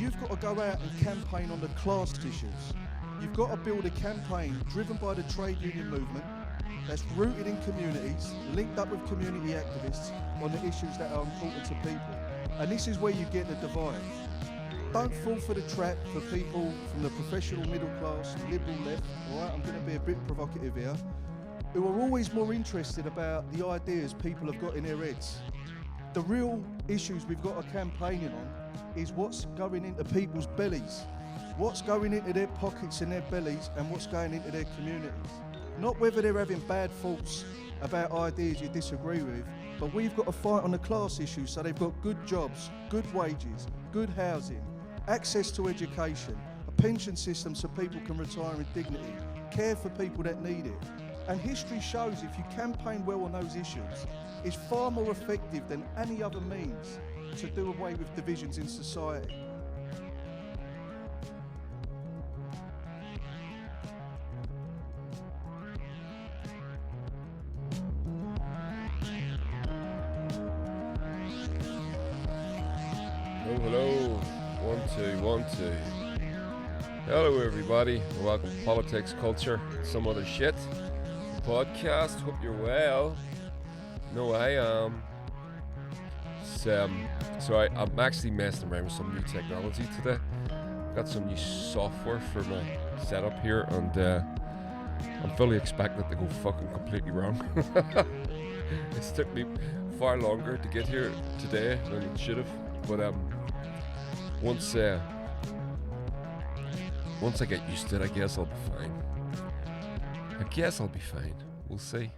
You've got to go out and campaign on the class issues. You've got to build a campaign driven by the trade union movement that's rooted in communities, linked up with community activists on the issues that are important to people. And this is where you get the divide. Don't fall for the trap for people from the professional middle class, liberal left, all right, I'm going to be a bit provocative here, who are always more interested about the ideas people have got in their heads. The real issues we've got to campaigning on is what's going into people's bellies, what's going into their pockets and their bellies, and what's going into their communities. Not whether they're having bad thoughts about ideas you disagree with, but we've got to fight on the class issues so they've got good jobs, good wages, good housing, access to education, a pension system so people can retire in dignity, care for people that need it. And history shows if you campaign well on those issues, it's far more effective than any other means to do away with divisions in society. Hello, 1 2 1 2. Hello everybody, welcome to Politics, Culture, Some Other Shit podcast. Hope you're well. No, I am. I'm actually messing around with some new technology today. Got some new software for my setup here, and I'm fully expecting it to go fucking completely wrong. It's took me far longer to get here today than it should have, but once I get used to it, I guess I'll be fine. We'll see.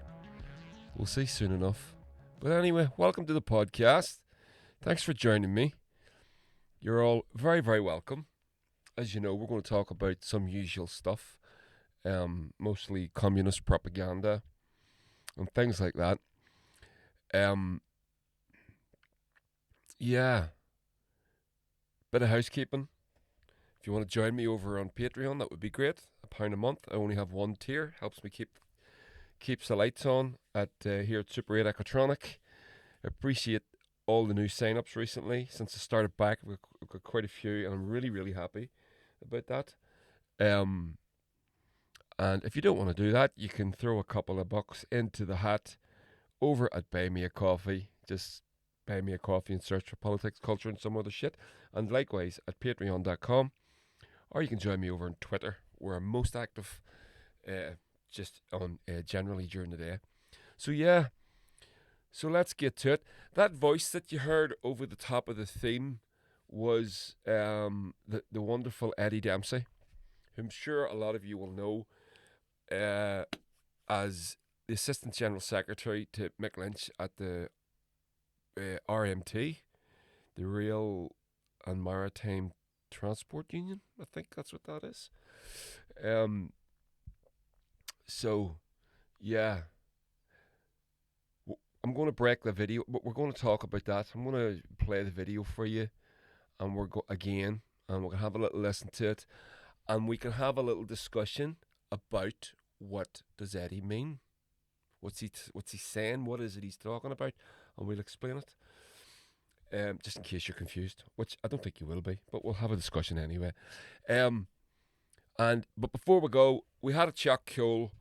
We'll see soon enough. But anyway, welcome to the podcast. Thanks for joining me. You're all very, very welcome. As you know, we're going to talk about some usual stuff, mostly communist propaganda and things like that. Yeah. Bit of housekeeping. If you want to join me over on Patreon, that would be great. £1 a month. I only have one tier. Helps me keeps the lights on at here at Super 8 Ecotronic. I appreciate all the new sign-ups recently. Since I started back, we've got quite a few, and I'm really, really happy about that. And if you don't want to do that, you can throw a couple of bucks into the hat over at Buy Me a Coffee. Just buy me a coffee and search for Politics, Culture, and Some Other Shit. And likewise at patreon.com. Or you can join me over on Twitter, where I'm most active, just on generally during the day. So yeah, so let's get to it. That voice that you heard over the top of the theme was the wonderful Eddie Dempsey, who I'm sure a lot of you will know as the Assistant General Secretary to Mick Lynch at the RMT, the Rail and Maritime Transport Union. I think that's what that is. So, yeah. I'm going to break the video, but we're going to talk about that. I'm going to play the video for you, and we're going to have a little listen to it, and we can have a little discussion about what does Eddie mean. What's he saying? What is it he's talking about? And we'll explain it. Just in case you're confused, which I don't think you will be, but we'll have a discussion anyway. But before we go, we had a chat cool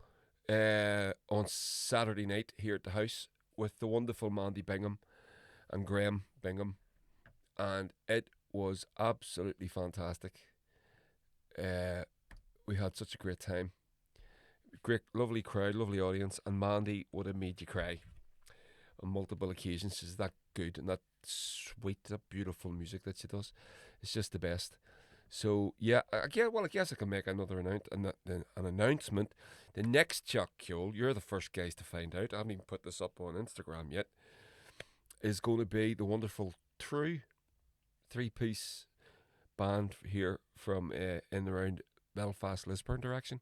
on Saturday night here at the house with the wonderful Mandy Bingham and Graham Bingham, and it was absolutely fantastic. We had such a great time. Great, lovely crowd, lovely audience, and Mandy would have made you cry on multiple occasions. She's that good and that sweet, that beautiful music that she does. It's just the best. So yeah, I guess I can make an announcement. The next Chuck Cule, you're the first guys to find out. I haven't even put this up on Instagram yet. Is going to be the wonderful True, 3-piece band here from in around Belfast, Lisburn direction.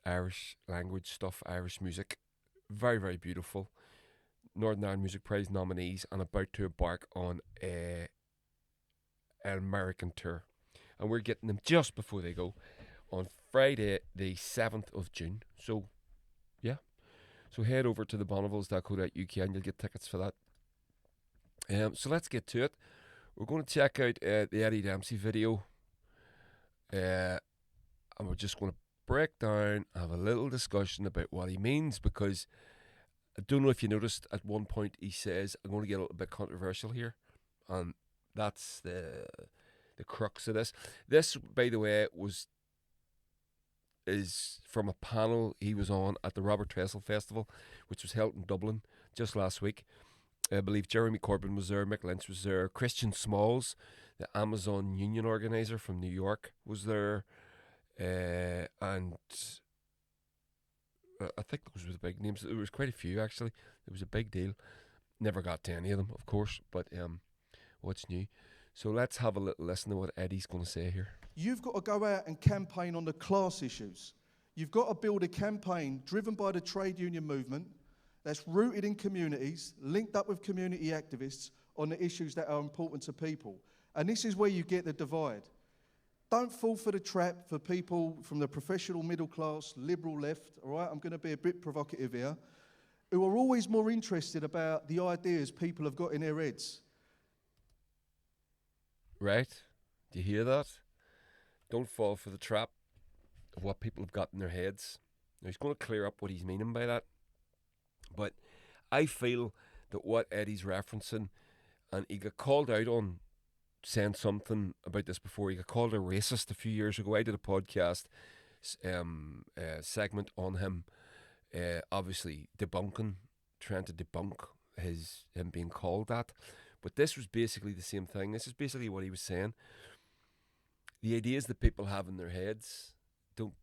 Irish language stuff, Irish music, very, very beautiful. Northern Ireland Music Prize nominees and about to embark on an American tour, and we're getting them just before they go on Friday the 7th of June. So yeah, so head over to thebonnevils.co.uk and you'll get tickets for that. So let's get to it. we're going to check out the Eddie Dempsey video, and we're just going to break down, have a little discussion about what he means, because I don't know if you noticed at one point he says, I'm going to get a little bit controversial here, and that's the crux of this. This, by the way, is from a panel he was on at the Robert Trestle Festival, which was held in Dublin just last week. I believe Jeremy Corbyn was there, Mick Lynch was there, Christian Smalls, the Amazon union organizer from New York, was there, and I think those were the big names. There was quite a few, actually. It was a big deal. Never got to any of them, of course, but what's new? So let's have a little listen to what Eddie's going to say here. You've got to go out and campaign on the class issues. You've got to build a campaign driven by the trade union movement that's rooted in communities, linked up with community activists on the issues that are important to people. And this is where you get the divide. Don't fall for the trap for people from the professional middle class, liberal left, all right? I'm going to be a bit provocative here, who are always more interested about the ideas people have got in their heads. Right? Do you hear that? Don't fall for the trap of what people have got in their heads. Now, he's going to clear up what he's meaning by that. But I feel that what Eddie's referencing, and he got called out on saying something about this before. He got called a racist a few years ago. I did a podcast segment on him, obviously trying to debunk him being called that. But this was basically the same thing. This is basically what he was saying. The ideas that people have in their heads don't,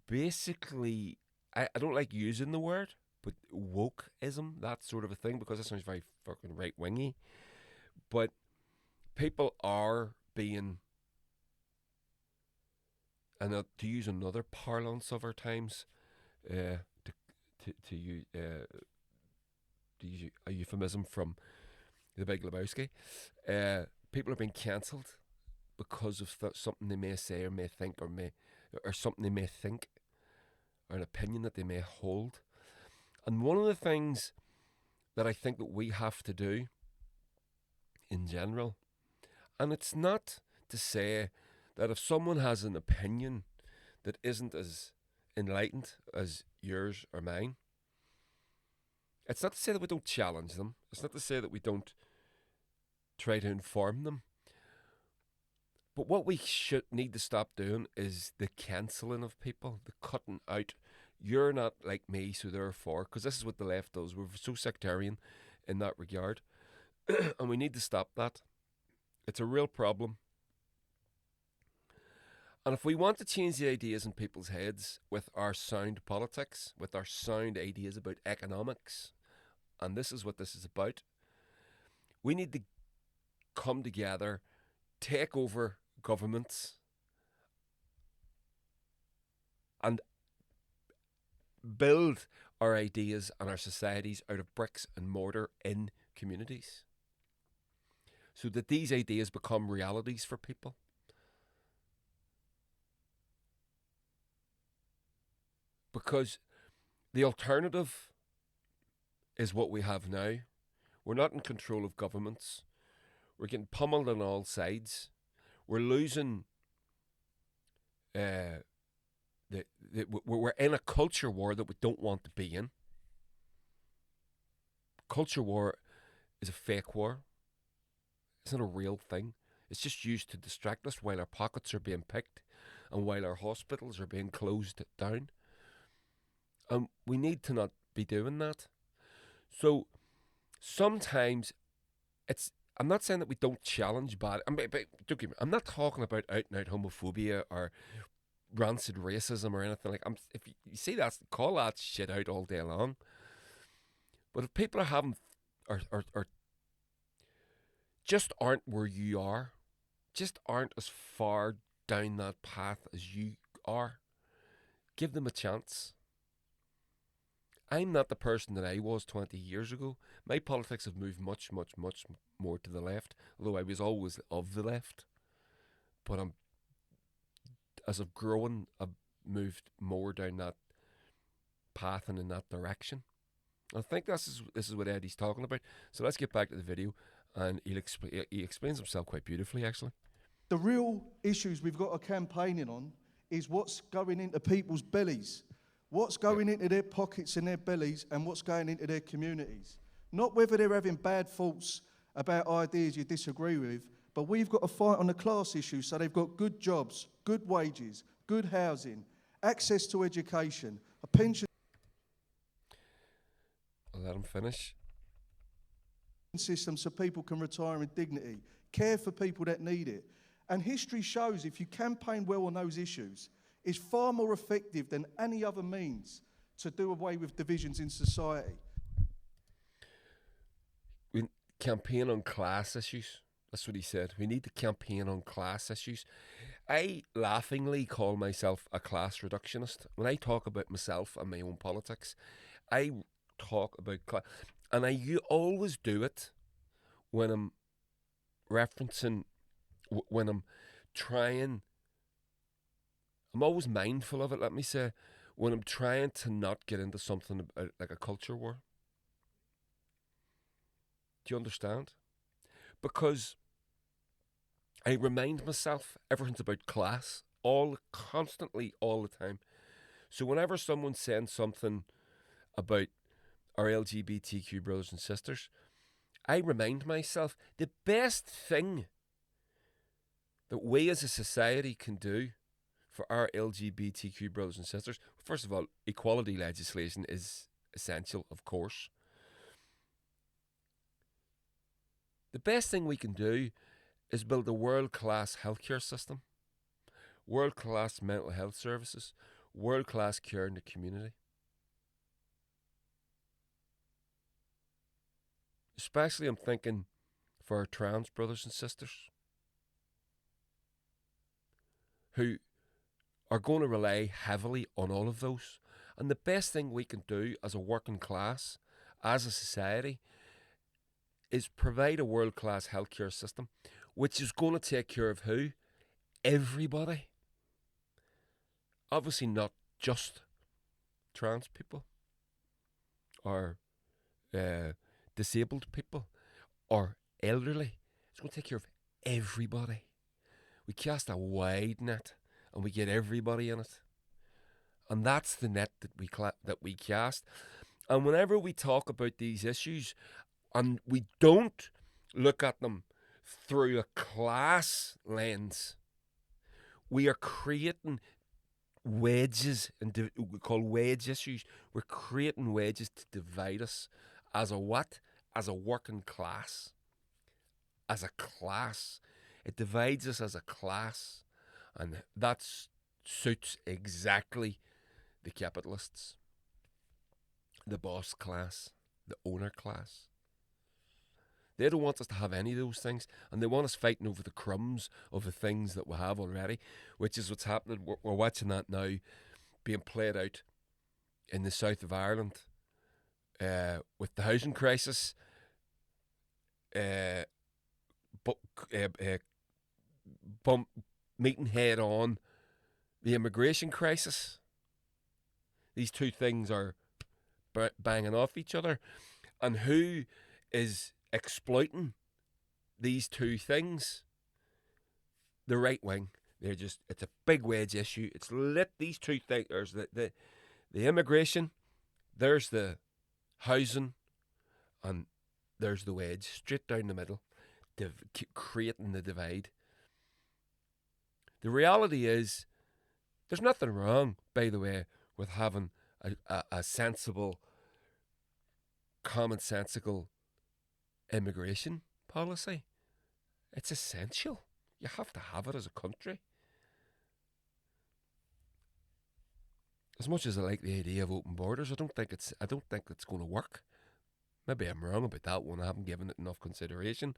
basically, I don't like using the word, but wokeism, that sort of a thing, because that sounds very fucking right-wingy. But people are being, and to use another parlance of our times, to use a euphemism from The Big Lebowski, people are being cancelled because of something they may say or may think or something they may think, or an opinion that they may hold. And one of the things that I think that we have to do in general, and it's not to say that if someone has an opinion that isn't as enlightened as yours or mine, it's not to say that we don't challenge them. It's not to say that we don't try to inform them. But what we need to stop doing is the cancelling of people, the cutting out. You're not like me, so therefore, because this is what the left does. We're so sectarian in that regard. And we need to stop that. It's a real problem. And if we want to change the ideas in people's heads with our sound politics, with our sound ideas about economics, and this is what this is about, we need to come together, take over governments, and build our ideas and our societies out of bricks and mortar in communities, so that these ideas become realities for people. Because the alternative is what we have now. We're not in control of governments. We're getting pummeled on all sides. We're losing. We're in a culture war that we don't want to be in. Culture war is a fake war. It's not a real thing. It's just used to distract us while our pockets are being picked and while our hospitals are being closed down. And we need to not be doing that. So sometimes I'm not saying that we don't challenge bad. I'm not talking about out and out homophobia or rancid racism or anything like. If you see that, call that shit out all day long. But if people are having or just aren't where you are, just aren't as far down that path as you are, give them a chance. I'm not the person that I was 20 years ago. My politics have moved much, much, much more to the left, although I was always of the left. But as I've grown, I've moved more down that path and in that direction. I think this is what Eddie's talking about. So let's get back to the video and he explains himself quite beautifully, actually. The real issues we've got a campaigning on is what's going into people's bellies, what's going into their pockets and their bellies, and what's going into their communities. Not whether they're having bad thoughts about ideas you disagree with, but we've got to fight on the class issue so they've got good jobs, good wages, good housing, access to education, a pension I'll let him finish. system so people can retire in dignity, care for people that need it. And history shows if you campaign well on those issues, it's far more effective than any other means to do away with divisions in society. We campaign on class issues. That's what he said. We need to campaign on class issues. I laughingly call myself a class reductionist. When I talk about myself and my own politics, I talk about class. And you always do it when I'm referencing, when I'm trying, I'm always mindful of it, let me say, when I'm trying to not get into something like a culture war. Do you understand? Because I remind myself everything's about class, constantly, all the time. So whenever someone's saying something about our LGBTQ brothers and sisters, I remind myself the best thing that we as a society can do for our LGBTQ brothers and sisters, first of all, equality legislation is essential, of course. The best thing we can do is build a world-class healthcare system, world-class mental health services, world-class care in the community. Especially I'm thinking for our trans brothers and sisters who are going to rely heavily on all of those. And the best thing we can do as a working class, as a society, is provide a world-class healthcare system, which is going to take care of who? Everybody. Obviously not just trans people or disabled people or elderly. It's going to take care of everybody. We cast a wide net and we get everybody in it. And that's the net that we cast. And whenever we talk about these issues, and we don't look at them through a class lens, we are creating wedges, and we call wedge issues. We're creating wedges to divide us as a what? As a working class. As a class. It divides us as a class. And that suits exactly the capitalists, the boss class, the owner class. They don't want us to have any of those things, and they want us fighting over the crumbs of the things that we have already, which is what's happening. We're watching that now being played out in the south of Ireland with the housing crisis, meeting head on the immigration crisis. These two things are banging off each other, and who is exploiting these two things? The right wing. It's a big wedge issue. It's lit these two things. There's the immigration, there's the housing, and there's the wedge straight down the middle, creating the divide. The reality is, there's nothing wrong, by the way, with having a sensible, commonsensical immigration policy. It's essential. You have to have it as a country. As much as I like the idea of open borders, I don't think it's going to work. Maybe I'm wrong about that one. I haven't given it enough consideration.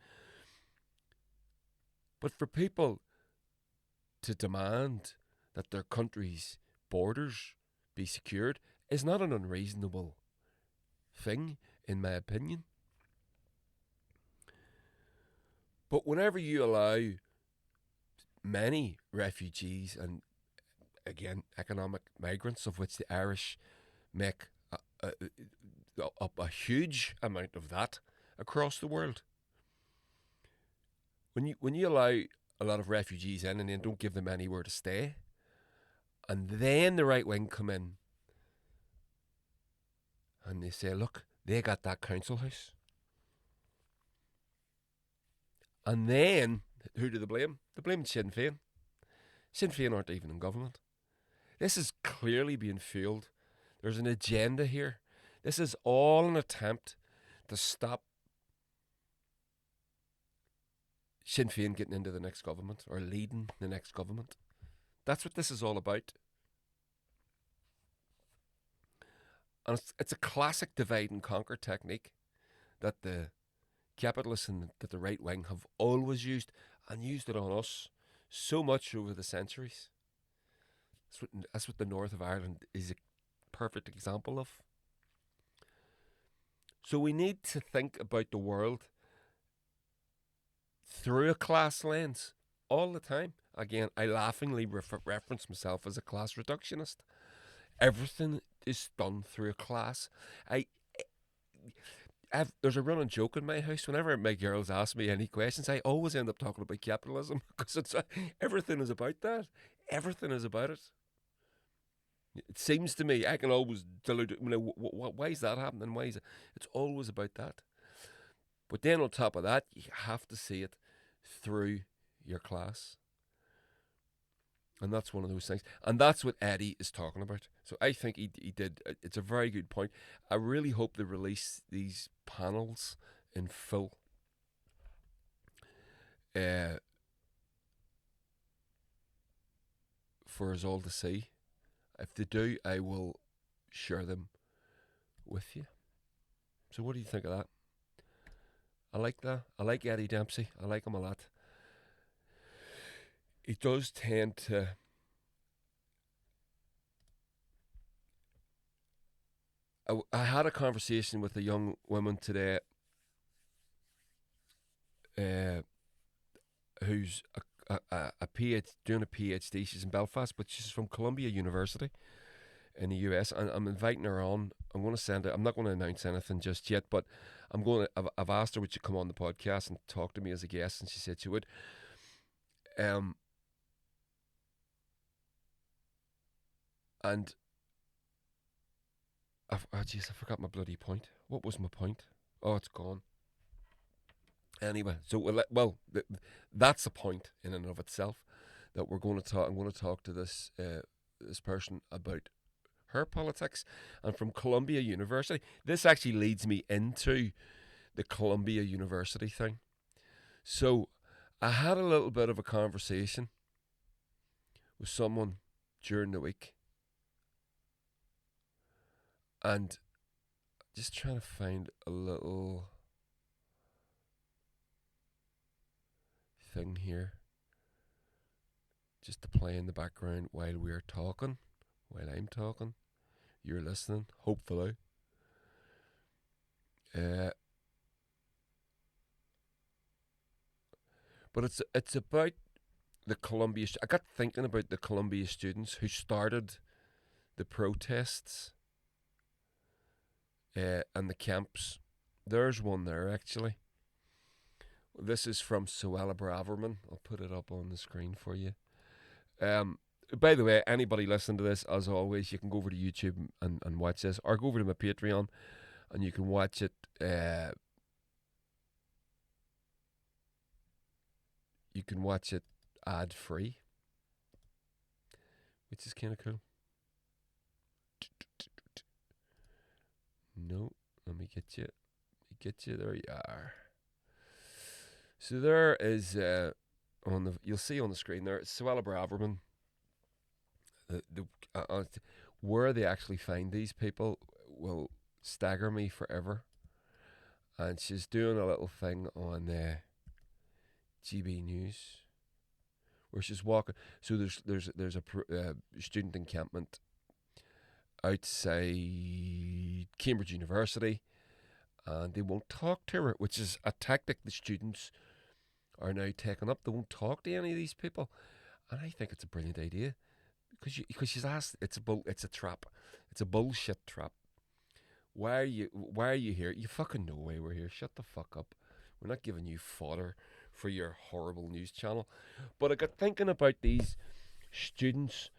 But for people to demand that their country's borders be secured is not an unreasonable thing, in my opinion. But whenever you allow many refugees and, again, economic migrants, of which the Irish make up a huge amount of that across the world, when you allow a lot of refugees in and then don't give them anywhere to stay, and then the right wing come in and they say, look, they got that council house. And then, who do they blame? They blame Sinn Féin. Sinn Féin aren't even in government. This is clearly being fueled. There's an agenda here. This is all an attempt to stop Sinn Féin getting into the next government or leading the next government. That's what this is all about. And it's a classic divide and conquer technique that the capitalists and that the right wing have always used, and used it on us so much over the centuries. That's what the north of Ireland is a perfect example of. So we need to think about the world through a class lens all the time. Again, I laughingly reference myself as a class reductionist. Everything is done through a class. There's a running joke in my house. Whenever my girls ask me any questions, I always end up talking about capitalism because everything is about that. Everything is about it. It seems to me, I can always dilute it. Why is that happening? Why is it? It's always about that. But then on top of that, you have to see it through your class. And that's one of those things. And that's what Eddie is talking about. So I think he did. It's a very good point. I really hope they release these panels in full. For us all to see. If they do, I will share them with you. So what do you think of that? I like that. I like Eddie Dempsey. I like him a lot. He does tend to I had a conversation with a young woman today who's a PhD, doing a PhD. She's in Belfast, but she's from Columbia University in the US, and I'm inviting her on. I'm going to send her. I'm not going to announce anything just yet, but I've asked her would she come on the podcast and talk to me as a guest, and she said she would. And I forgot my bloody point. What was my point? Oh, it's gone. Anyway, so that's a point in and of itself that we're going to talk. I'm going to talk to this person about her politics, and from Columbia University. This actually leads me into the Columbia University thing. So I had a little bit of a conversation with someone during the week, and just trying to find a little thing here just to play in the background while we're talking, while I'm talking, you're listening, hopefully. But it's about the Columbia. I got thinking about the Columbia students who started the protests and the camps. There's one there actually. This is from Suella Braverman. I'll put it up on the screen for you. By the way, anybody listening to this, as always, you can go over to YouTube and watch this, or go over to my Patreon and you can watch it. You can watch it ad free, which is kind of cool. No, let me get you. There you are. So there is you'll see on the screen there, Suella Braverman. Where they actually find these people will stagger me forever. And she's doing a little thing on GB News where she's walking. So there's a student encampment outside Cambridge University, and they won't talk to her, which is a tactic the students are now taking up. They won't talk to any of these people, and I think it's a brilliant idea because she's asked. It's a trap. It's a bullshit trap. Why are you here? You fucking know why we're here. Shut the fuck up. We're not giving you fodder for your horrible news channel. But I got thinking about these students,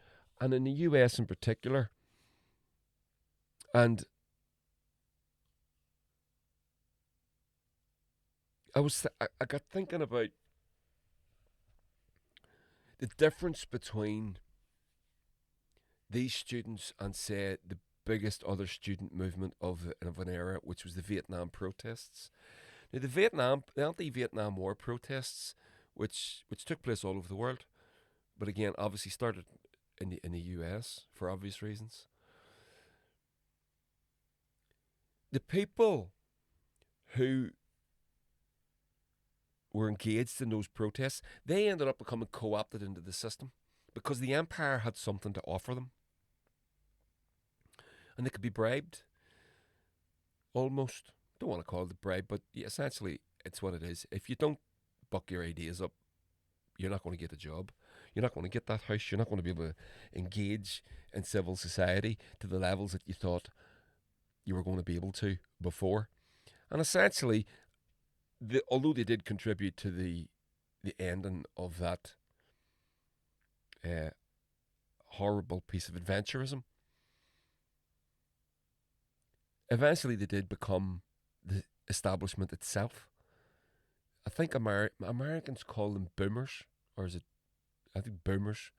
and in the US in particular, and I got thinking about the difference between these students and, say, the biggest other student movement of an era, which was the Vietnam protests. Now, the anti-Vietnam War protests, which took place all over the world, but again, obviously started in the US for obvious reasons. The people who were engaged in those protests, they ended up becoming co-opted into the system because the empire had something to offer them. And they could be bribed, almost. Don't want to call it a bribe, but essentially it's what it is. If you don't buck your ideas up, you're not going to get a job. You're not going to get that house. You're not going to be able to engage in civil society to the levels that you thought you were going to be able to before. And essentially, although they did contribute to the ending of that horrible piece of adventurism, eventually they did become the establishment itself. I think Americans call them boomers, or is it? I think boomers.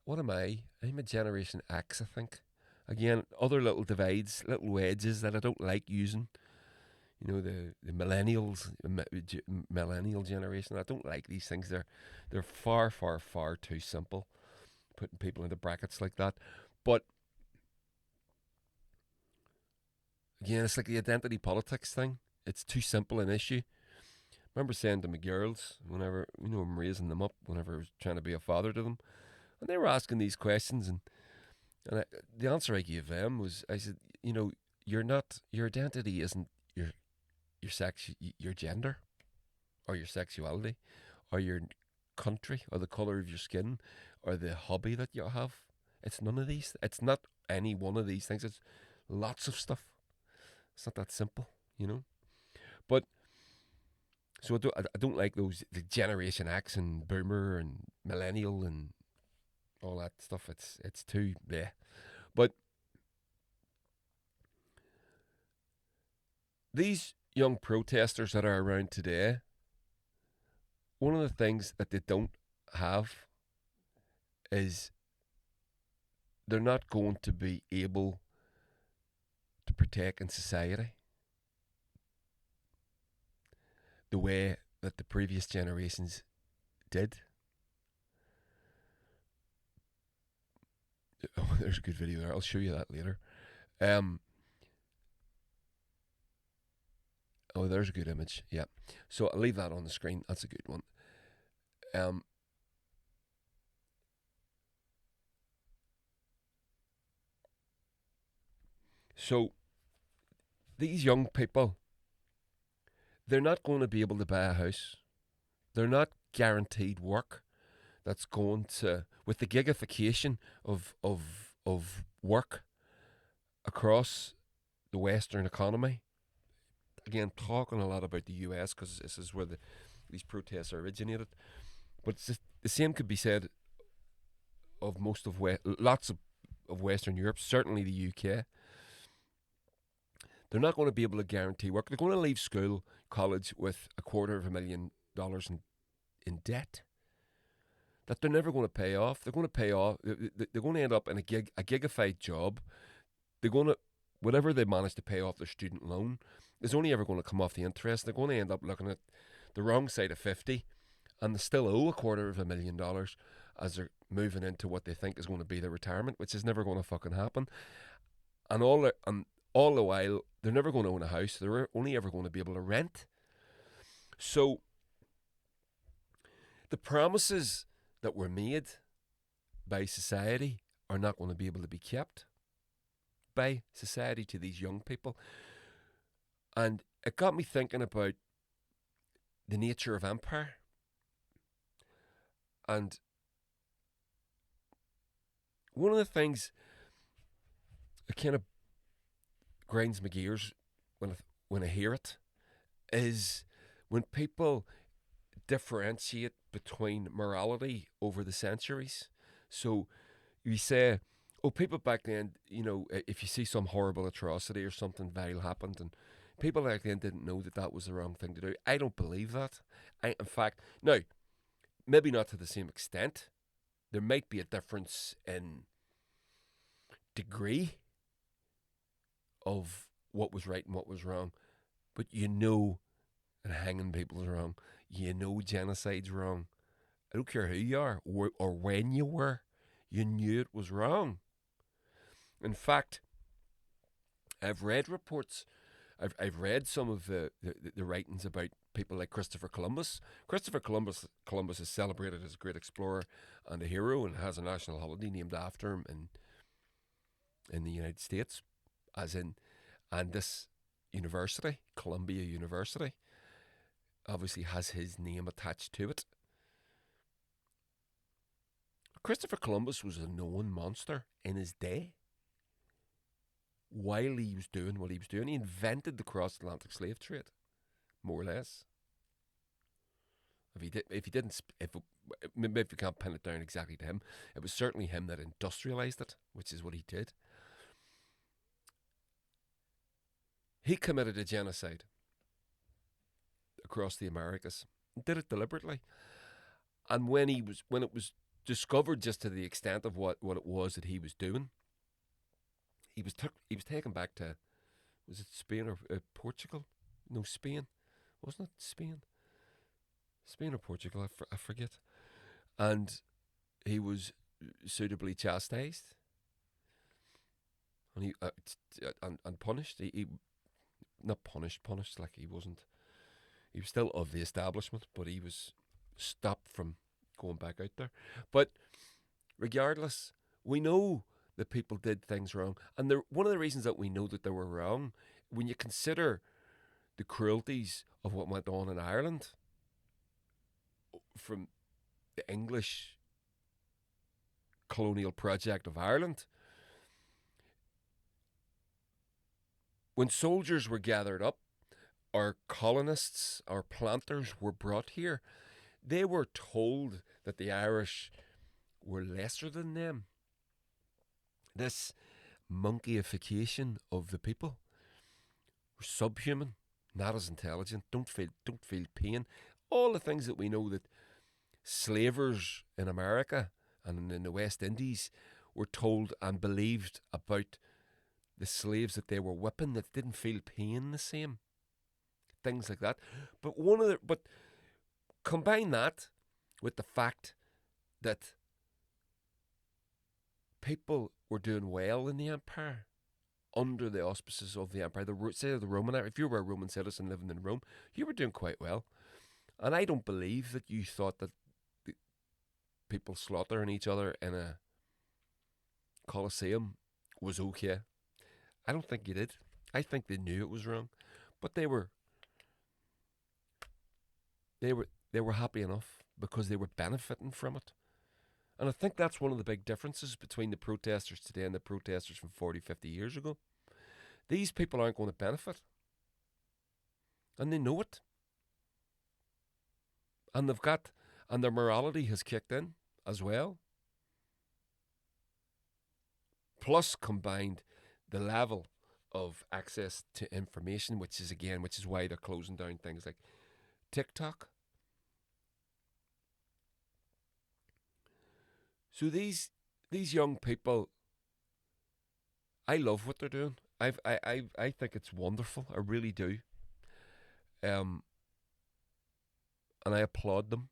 What am I? I'm a Generation X, I think. Again, other little divides, little wedges that I don't like using. You know, the millennials, millennial generation. I don't like these things. They're far, far, far too simple, putting people into brackets like that. But again, it's like the identity politics thing. It's too simple an issue. I remember saying to my girls, whenever, I'm raising them up, whenever I was trying to be a father to them, and they were asking these questions, and the answer I gave them was, I said, your identity isn't your sex, your gender, or your sexuality, or your country, or the colour of your skin, or the hobby that you have. It's none of these. It's not any one of these things. It's lots of stuff. It's not that simple, But so I don't like the Generation X and Boomer and Millennial and all that stuff. It's too bleh. But these young protesters that are around today, one of the things that they don't have is they're not going to be able to partake in society the way that the previous generations did. Oh, there's a good video there. I'll show you that later. Oh, there's a good image. Yeah. So I'll leave that on the screen. That's a good one. So these young people, they're not going to be able to buy a house. They're not guaranteed work. That's going to, with the gigification of work across the Western economy. Again, talking a lot about the US because this is where these protests originated. But it's just, the same could be said of lots of Western Europe, certainly the UK. They're not going to be able to guarantee work. They're going to leave college with $250,000 in debt that they're never going to pay off. They're going to pay off. They're going to end up in a gigified job. They're going to, whatever they manage to pay off their student loan, is only ever going to come off the interest. They're going to end up looking at the wrong side of 50, and they still owe $250,000 as they're moving into what they think is going to be their retirement, which is never going to fucking happen. And all the while, they're never going to own a house. They're only ever going to be able to rent. So the promises that were made by society are not going to be able to be kept by society to these young people. And it got me thinking about the nature of empire. And one of the things that kind of grinds my gears when I hear it is when people differentiate between morality over the centuries. So you say, oh, people back then, if you see some horrible atrocity or something vile happened, and people back then didn't know that that was the wrong thing to do. I don't believe that. In fact, now, maybe not to the same extent. There might be a difference in degree of what was right and what was wrong, but that hanging people is wrong. Genocide's wrong. I don't care who you are or when you were. You knew it was wrong. In fact, I've read reports. I've read some of the writings about people like Christopher Columbus. Christopher Columbus is celebrated as a great explorer and a hero, and has a national holiday named after him in the United States, and this university, Columbia University, obviously has his name attached to it. Christopher Columbus was a known monster in his day. While he was doing what he was doing, he invented the cross-Atlantic slave trade, more or less. Maybe if you can't pin it down exactly to him, it was certainly him that industrialized it, which is what he did. He committed a genocide across the Americas, and did it deliberately. And when it was discovered just to the extent of what it was that he was doing, he was taken back to, was it Spain or Portugal? No, Spain. Wasn't it Spain? Spain or Portugal, I forget. And he was suitably chastised, and and punished. He not punished like he wasn't. He was still of the establishment, but he was stopped from going back out there. But regardless, we know that people did things wrong, and one of the reasons that we know that they were wrong, when you consider the cruelties of what went on in Ireland from the English colonial project of Ireland, when soldiers were gathered up, our colonists, our planters were brought here. They were told that the Irish were lesser than them. This monkeyification of the people. We're subhuman, not as intelligent, don't feel pain. All the things that we know that slavers in America and in the West Indies were told and believed about the slaves that they were whipping, that didn't feel pain the same. Things like that. But combine that with the fact that people were doing well in the empire, under the auspices of the empire. Say the Roman Empire, if you were a Roman citizen living in Rome, you were doing quite well. And I don't believe that you thought that the people slaughtering each other in a Colosseum was okay. I don't think you did. I think they knew it was wrong, but they were happy enough because they were benefiting from it. And I think that's one of the big differences between the protesters today and the protesters from 40, 50 years ago. These people aren't going to benefit. And they know it. And their morality has kicked in as well. Plus combined the level of access to information, which is why they're closing down things like TikTok. So these young people, I love what they're doing. I think it's wonderful. I really do. And I applaud them.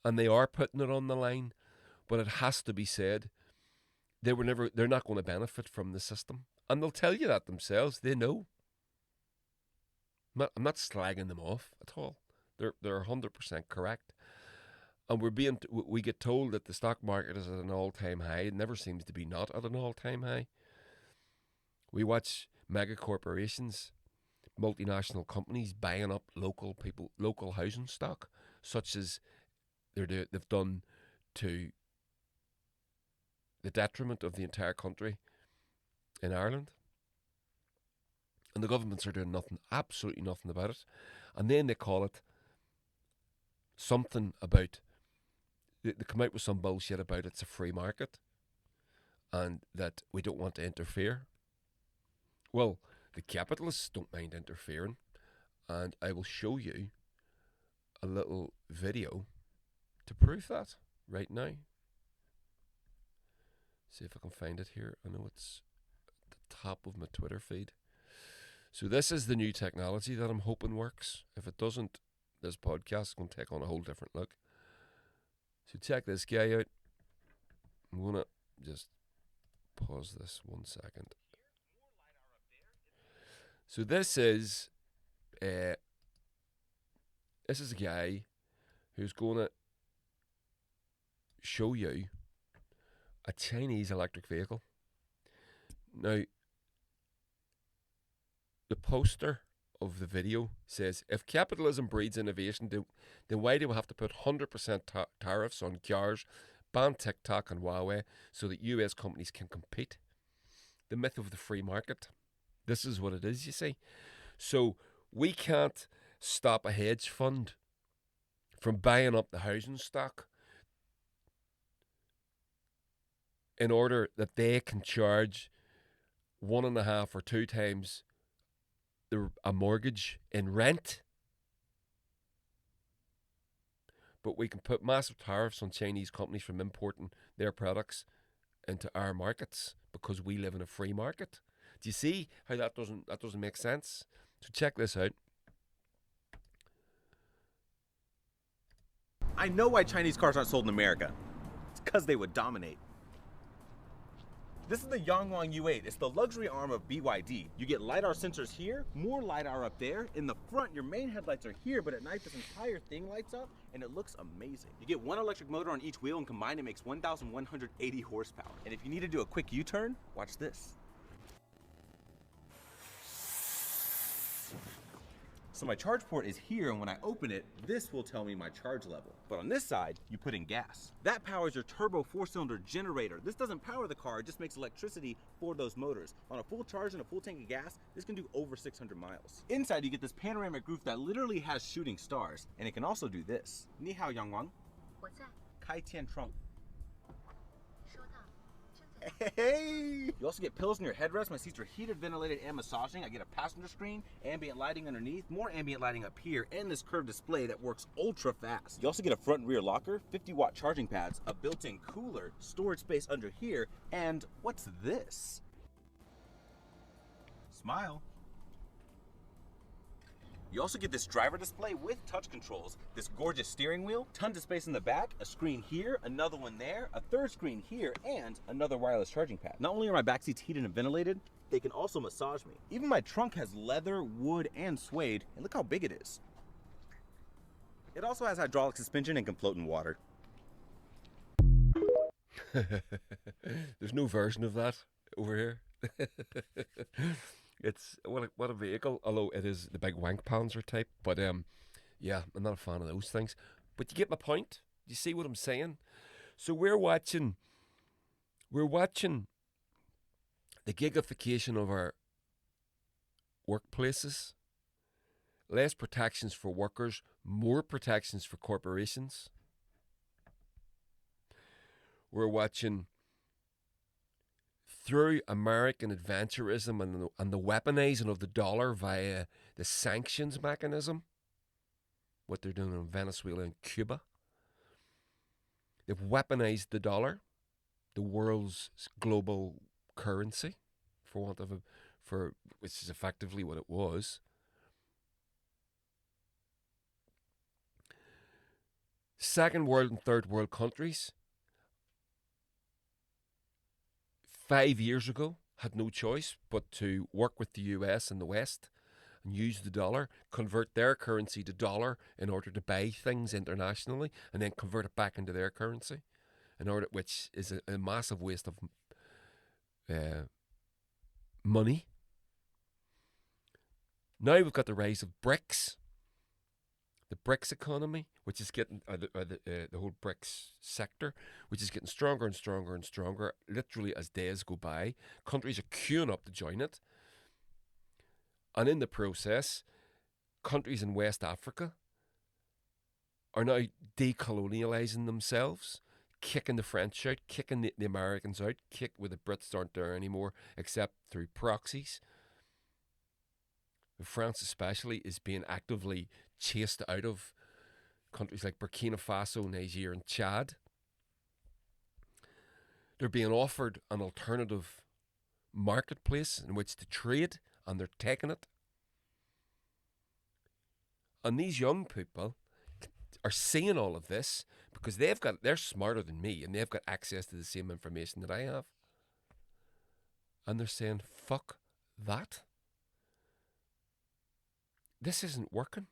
And they are putting it on the line, but it has to be said, they're not going to benefit from the system. And they'll tell you that themselves. They know. I'm not slagging them off at all. They're 100% correct. And we get told that the stock market is at an all-time high. It never seems to be not at an all-time high. We watch mega corporations, multinational companies buying up local housing stock, such as they've done to the detriment of the entire country in Ireland. And the governments are doing nothing, absolutely nothing about it. And then they call it something about, they come out with some bullshit about it's a free market and that we don't want to interfere. Well, the capitalists don't mind interfering, and I will show you a little video to prove that right now. See if I can find it here. I know it's at the top of my Twitter feed. So this is the new technology that I'm hoping works. If it doesn't, this podcast is going to take on a whole different look. So check this guy out. I'm going to just pause this 1 second. So this is a guy who's going to show you a Chinese electric vehicle. Now, the poster of the video says, if capitalism breeds innovation, then why do we have to put 100% tariffs on cars, ban TikTok and Huawei so that US companies can compete? The myth of the free market. This is what it is, you see. So we can't stop a hedge fund from buying up the housing stock in order that they can charge 1.5 or 2 times a mortgage in rent. But we can put massive tariffs on Chinese companies from importing their products into our markets because we live in a free market. Do you see how that doesn't make sense? So check this out. I know why Chinese cars aren't sold in America. It's because they would dominate. This is the Yangwang U8. It's the luxury arm of BYD. You get LiDAR sensors here, more LiDAR up there. In the front, your main headlights are here, but at night this entire thing lights up and it looks amazing. You get one electric motor on each wheel and combined it makes 1,180 horsepower. And if you need to do a quick U-turn, watch this. So my charge port is here, and when I open it, this will tell me my charge level. But on this side, you put in gas. That powers your turbo 4-cylinder generator. This doesn't power the car, it just makes electricity for those motors. On a full charge and a full tank of gas, this can do over 600 miles. Inside, you get this panoramic roof that literally has shooting stars, and it can also do this. Ni hao, Yangwang. 我在 Kai Tian Trunk. 收到，正在 Hey! You also get pillows in your headrest. My seats are heated, ventilated, and massaging. I get a passenger screen, ambient lighting underneath, more ambient lighting up here, and this curved display that works ultra fast. You also get a front and rear locker, 50-watt charging pads, a built-in cooler, storage space under here, and what's this? Smile. You also get this driver display with touch controls, this gorgeous steering wheel, tons of space in the back, a screen here, another one there, a third screen here, and another wireless charging pad. Not only are my back seats heated and ventilated, they can also massage me. Even my trunk has leather, wood, and suede, and look how big it is. It also has hydraulic suspension and can float in water. There's no version of that over here. It's what a vehicle, although it is the big wank panzer type. But yeah, I'm not a fan of those things. But you get my point. You see what I'm saying? So we're watching the gigification of our workplaces. Less protections for workers, more protections for corporations. We're watching, through American adventurism and the weaponizing of the dollar via the sanctions mechanism, what they're doing in Venezuela and Cuba. They've weaponized the dollar, the world's global currency, which is effectively what it was. Second world and third world countries 5 years ago had no choice but to work with the US and the West and use the dollar, convert their currency to dollar in order to buy things internationally, and then convert it back into their currency, which is a massive waste of money. Now we've got the rise of BRICS, the BRICS economy, which is getting the whole BRICS sector, which is getting stronger and stronger and stronger, literally as days go by. Countries are queuing up to join it. And in the process, countries in West Africa are now decolonialising themselves, kicking the French out, kicking the Americans out, where the Brits aren't there anymore, except through proxies. France especially is being actively chased out of countries like Burkina Faso, Niger and Chad. They're being offered an alternative marketplace in which to trade, and they're taking it. And these young people are seeing all of this because they're smarter than me and they've got access to the same information that I have. And they're saying, fuck that. This isn't working.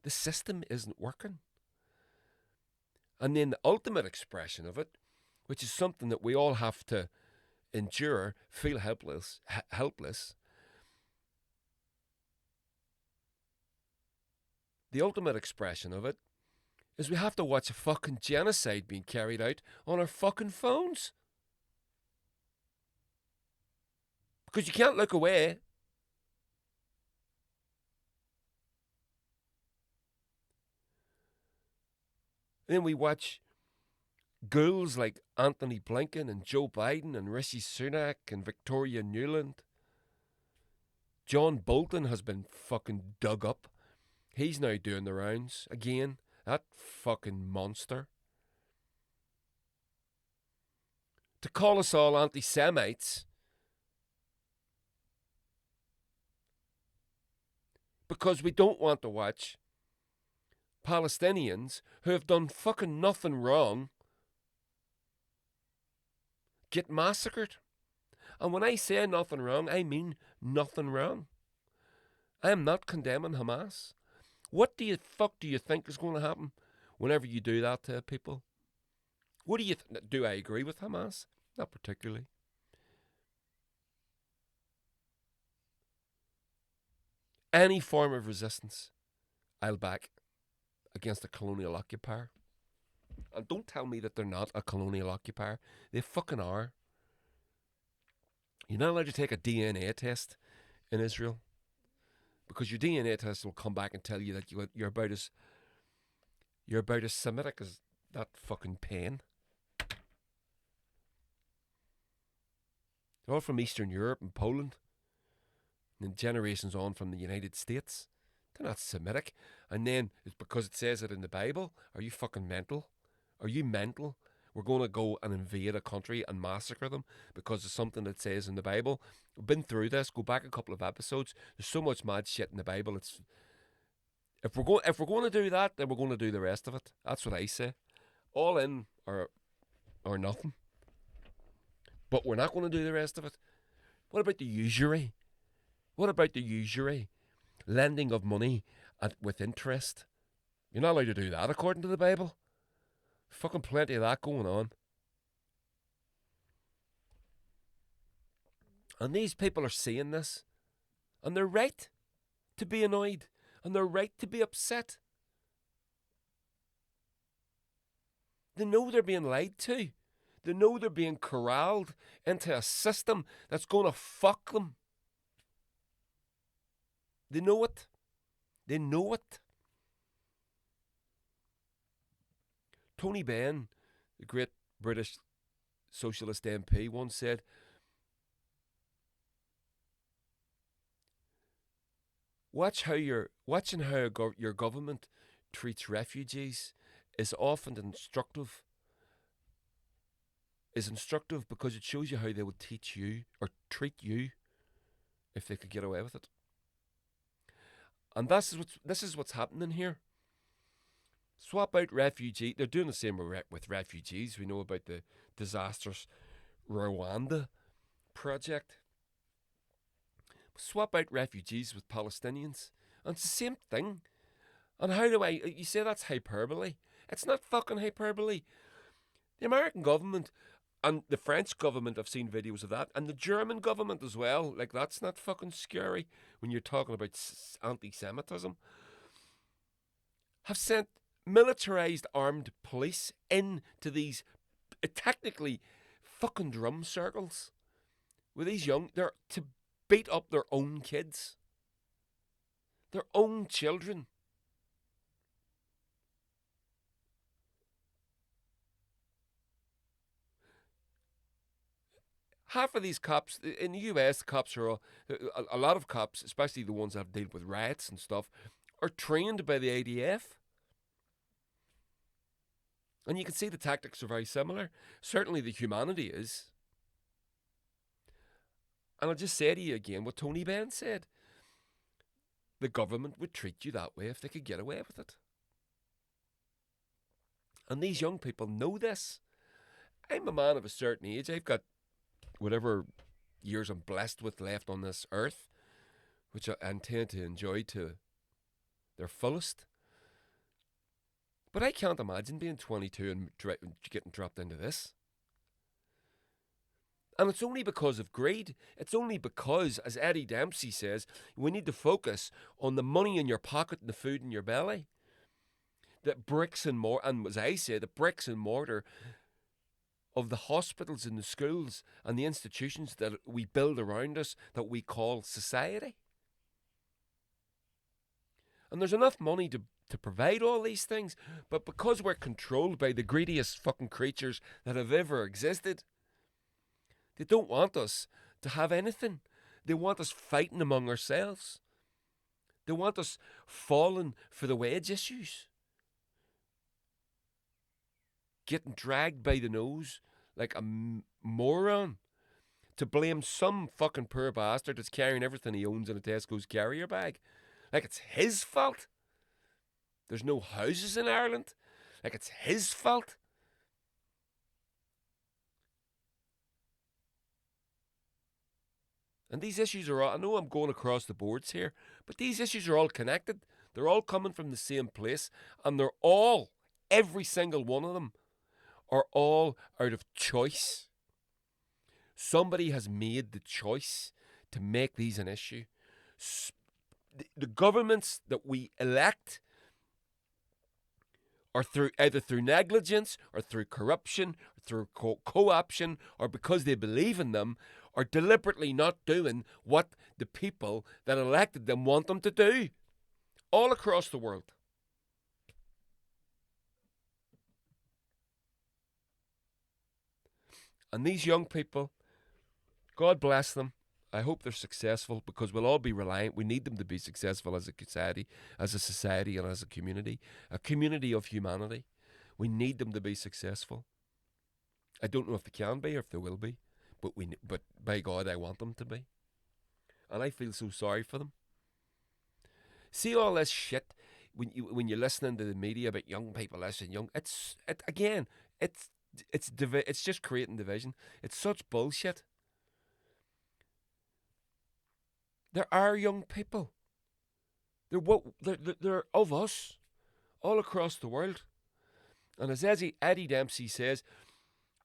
The system isn't working. And then the ultimate expression of it, which is something that we all have to endure, feel helpless. The ultimate expression of it is we have to watch a fucking genocide being carried out on our fucking phones. Because you can't look away. Then we watch ghouls like Anthony Blinken and Joe Biden and Rishi Sunak and Victoria Nuland. John Bolton has been fucking dug up. He's now doing the rounds again. That fucking monster. To call us all anti-Semites because we don't want to watch Palestinians who have done fucking nothing wrong get massacred. And when I say nothing wrong, I mean nothing wrong. I am not condemning Hamas. What the fuck do you think is going to happen whenever you do that to people? What do you do? I agree with Hamas? Not particularly. Any form of resistance, I'll back against a colonial occupier. And don't tell me that they're not a colonial occupier. They fucking are. You're not allowed to take a DNA test in Israel because your DNA test will come back and tell you that you're about as Semitic as that fucking pain. They're all from Eastern Europe and Poland, and generations on from the United States. They're not Semitic. And then it's because it says it in the Bible. Are you fucking mental? Are you mental? We're going to go and invade a country and massacre them because of something that says in the Bible. We've been through this. Go back a couple of episodes. There's so much mad shit in the Bible. It's if we're going to do that, then we're going to do the rest of it. That's what I say. All in or nothing. But we're not going to do the rest of it. What about the usury? What about the usury? Lending of money with interest. You're not allowed to do that according to the Bible. Fucking plenty of that going on. And these people are seeing this. And they're right to be annoyed. And they're right to be upset. They know they're being lied to. They know they're being corralled into a system that's going to fuck them. They know it. They know it. Tony Benn, the great British socialist MP, once said, watching how your government treats refugees is often instructive. Is instructive because it shows you how they would teach you or treat you if they could get away with it. And this is what's happening here. Swap out refugee. They're doing the same with refugees. We know about the disastrous Rwanda project. Swap out refugees with Palestinians. And it's the same thing. And you say that's hyperbole? It's not fucking hyperbole. The American government and the French government, I've seen videos of that, and the German government as well. Like, that's not fucking scary when you're talking about anti-Semitism. Have sent militarised armed police into these technically fucking drum circles with these they're to beat up their own kids, their own children. half of these cops in the US, the cops are a lot of cops, especially the ones that have dealt with riots and stuff, are trained by the ADF. And you can see the tactics are very similar. Certainly the humanity is. And I'll just say to you again what Tony Benn said. The government would treat you that way if they could get away with it. And these young people know this. I'm a man of a certain age. I've got whatever years I'm blessed with left on this earth, which I intend to enjoy to their fullest. But I can't imagine being 22 and getting dropped into this. And it's only because of greed. It's only because, as Eddie Dempsey says, we need to focus on the money in your pocket and the food in your belly. That bricks and mortar, and as I say, the bricks and mortar of the hospitals and the schools and the institutions that we build around us that we call society. And there's enough money to provide all these things, but because we're controlled by the greediest fucking creatures that have ever existed, they don't want us to have anything. They want us fighting among ourselves. They want us falling for the wage issues. Getting dragged by the nose like a moron to blame some fucking poor bastard that's carrying everything he owns in a Tesco's carrier bag. Like it's his fault. There's no houses in Ireland. Like it's his fault. And these issues are all, I know I'm going across the boards here, but these issues are all connected. They're all coming from the same place. And they're all, every single one of them, are all out of choice. Somebody has made the choice to make these an issue. The governments that we elect are either through negligence or through corruption, or through co-option, or because they believe in them, are deliberately not doing what the people that elected them want them to do. All across the world. And these young people, God bless them. I hope they're successful because we'll all be reliant. We need them to be successful as a society and as a community of humanity. We need them to be successful. I don't know if they can be or if they will be, but by God, I want them to be. And I feel so sorry for them. See all this shit when you're listening to the media about young people, it's just creating division. It's such bullshit. There are young people. They're of us, all across the world. And as Eddie Dempsey says,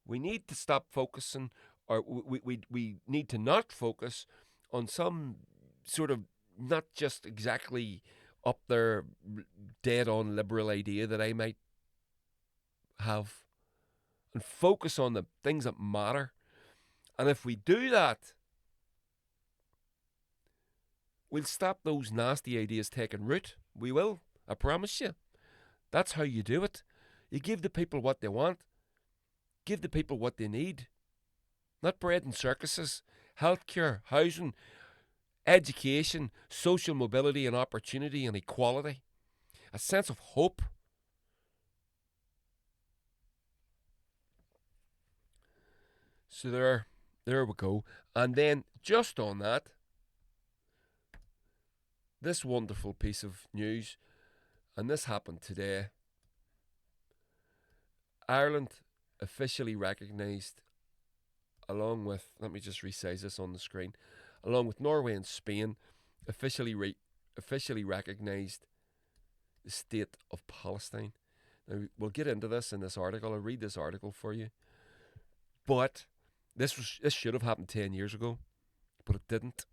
we need to stop focusing, or we need to not focus on some sort of not just exactly up there dead-on liberal idea that I might have, and focus on the things that matter. And if we do that, we'll stop those nasty ideas taking root. We will. I promise you. That's how you do it. You give the people what they want. Give the people what they need. Not bread and circuses. Healthcare, housing, education, social mobility and opportunity and equality. A sense of hope. So there we go. And then just on that, this wonderful piece of news, and this happened today. Ireland officially recognised, along with, let me just resize this on the screen, along with Norway and Spain, officially recognised the state of Palestine. Now, we'll get into this in this article. I'll read this article for you. But this should have happened 10 years ago, but it didn't.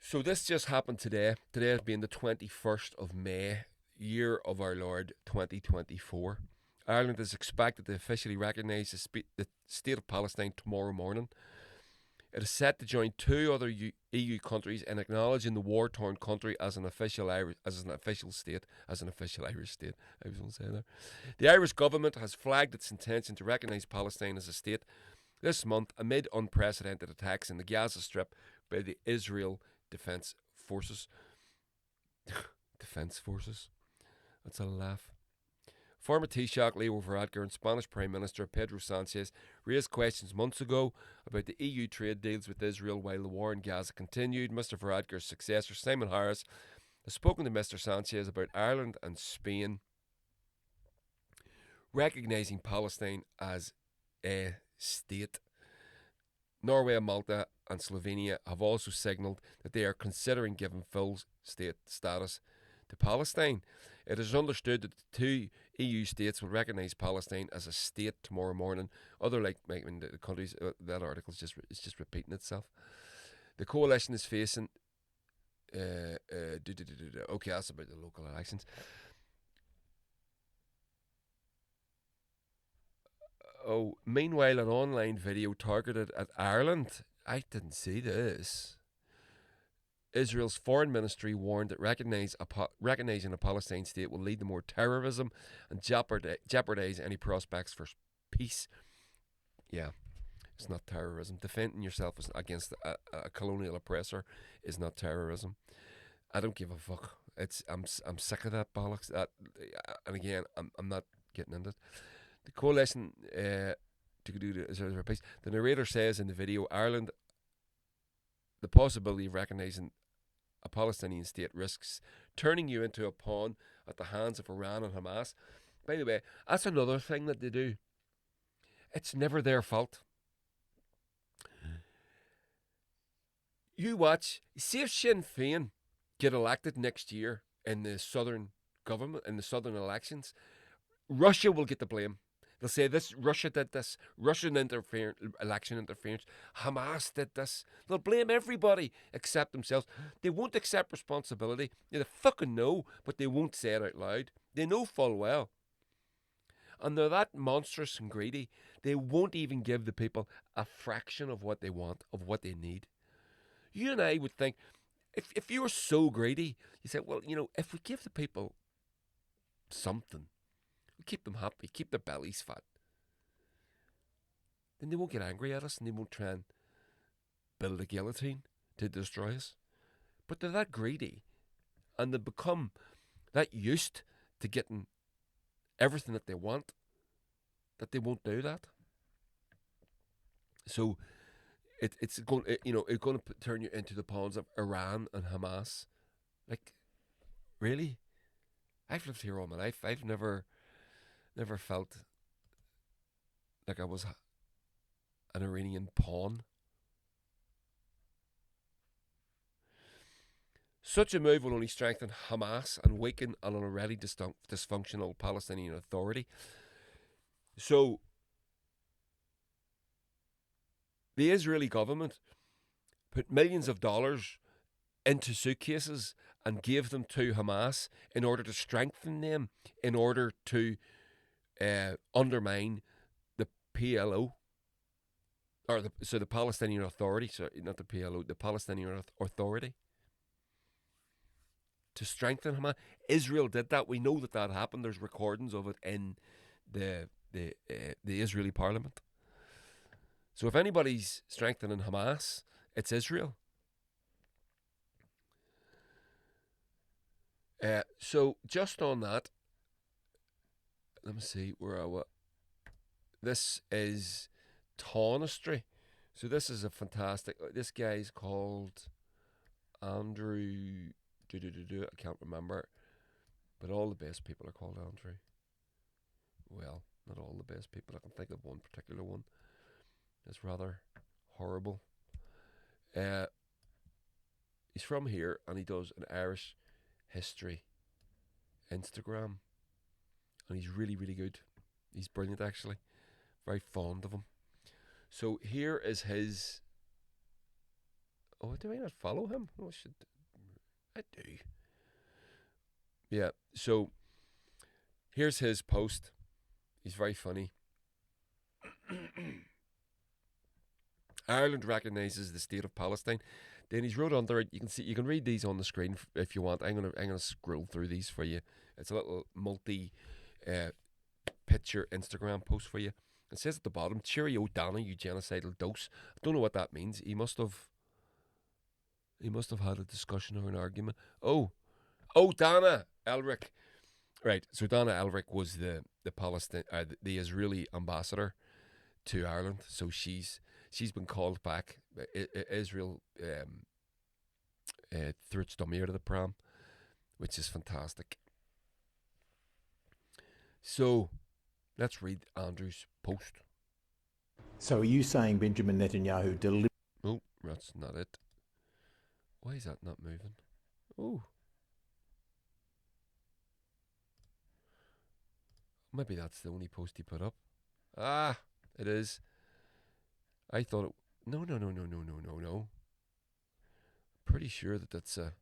So this just happened today. Today being the 21st of May, year of our Lord 2024. Ireland is expected to officially recognise the state of Palestine tomorrow morning. It is set to join two other EU countries in acknowledging the war-torn country as an official Irish state. I was going to say that. The Irish government has flagged its intention to recognise Palestine as a state this month amid unprecedented attacks in the Gaza Strip by the Israel Defence Forces. Defence Forces? That's a laugh. Former Taoiseach Leo Varadkar and Spanish Prime Minister Pedro Sanchez raised questions months ago about the EU trade deals with Israel while the war in Gaza continued. Mr Varadkar's successor, Simon Harris, has spoken to Mr Sanchez about Ireland and Spain recognising Palestine as a state. Norway, Malta and Slovenia have also signalled that they are considering giving full state status to Palestine. It is understood that the two EU states will recognise Palestine as a state tomorrow morning. Other the countries, that article is just repeating itself. The coalition is facing. Okay, that's about the local elections. Oh, meanwhile, an online video targeted at Ireland. I didn't see this. Israel's foreign ministry warned that recognising a Palestine state will lead to more terrorism and jeopardise any prospects for peace. Yeah, it's not terrorism. Defending yourself against a colonial oppressor is not terrorism. I don't give a fuck. I'm sick of that bollocks. And again, I'm not getting into it. The coalition to do the peace. The narrator says in the video, Ireland, the possibility of recognising a Palestinian state risks turning you into a pawn at the hands of Iran and Hamas. By the way, that's another thing that they do. It's never their fault. You watch, see if Sinn Féin get elected next year in the southern government, in the southern elections, Russia will get the blame. They'll say this, Russia did this, Russian election interference, Hamas did this. They'll blame everybody except themselves. They won't accept responsibility. They fucking know, but they won't say it out loud. They know full well. And they're that monstrous and greedy, they won't even give the people a fraction of what they want, of what they need. You and I would think, if you were so greedy, you say, well, if we give the people something, keep them happy, keep their bellies fat, then they won't get angry at us and they won't try and build a guillotine to destroy us. But they're that greedy and they become that used to getting everything that they want that they won't do that. So it's going to turn you into the pawns of Iran and Hamas. Like, really? I've lived here all my life. I've never felt like I was an Iranian pawn. Such a move will only strengthen Hamas and weaken an already dysfunctional Palestinian Authority. So, the Israeli government put millions of dollars into suitcases and gave them to Hamas in order to strengthen them, in order to undermine the PLO, or the Palestinian Authority, sorry, not the PLO, the Palestinian Authority, to strengthen Hamas. Israel did that. We know that happened. There's recordings of it in the Israeli parliament. So if anybody's strengthening Hamas, it's Israel. So just on that, let me see where I was. This is Tawnistry. So this is a fantastic. This guy's called Andrew. I can't remember, but all the best people are called Andrew. Well, not all the best people. I can think of one particular one. It's rather horrible. He's from here and he does an Irish history Instagram, and he's really, really good. He's brilliant, actually. Very fond of him. So here is his. Oh, do I not follow him? Oh, I should. I do. Yeah. So here's his post. He's very funny. Ireland recognises the state of Palestine. Then he's wrote under it. You can read these on the screen if you want. I'm gonna scroll through these for you. It's a little picture Instagram post for you. It says at the bottom, "Cheerio, Dana, you genocidal dose." I don't know what that means. He must have had a discussion or an argument. Oh, Dana Elric. Right. So Dana Elric was the Israeli ambassador to Ireland. So she's been called back. Israel threw its dummy out of the pram, which is fantastic. So let's read Andrew's post. So are you saying Benjamin Netanyahu deliberately... Oh, that's not it. Why is that not moving? Oh. Maybe that's the only post he put up. Ah, it is. I thought it... No. Pretty sure that's a...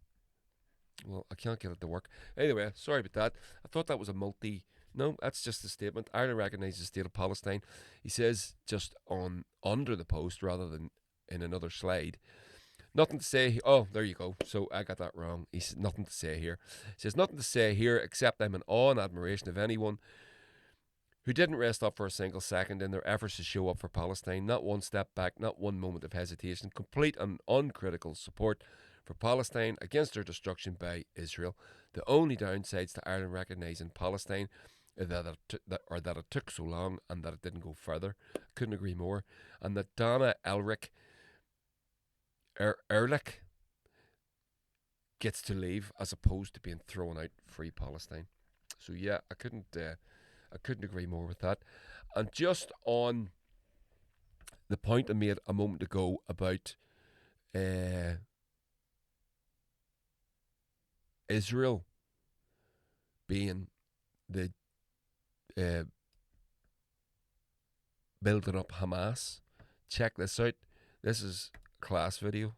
Well, I can't get it to work. Anyway, sorry about that. I thought that was a multi... No, that's just a statement. Ireland recognises the state of Palestine. He says just under the post rather than in another slide. Nothing to say. Oh, there you go. So I got that wrong. He says nothing to say here. He says nothing to say here except I'm in awe and admiration of anyone who didn't rest up for a single second in their efforts to show up for Palestine. Not one step back, not one moment of hesitation. Complete and uncritical support for Palestine against their destruction by Israel. The only downsides to Ireland recognising Palestine are that it took so long and that it didn't go further. Couldn't agree more. And that Dana Elric Ehrlich gets to leave as opposed to being thrown out free Palestine. So yeah, I couldn't agree more with that. And just on the point I made a moment ago about Israel being the building up Hamas. Check this out. This is a class video.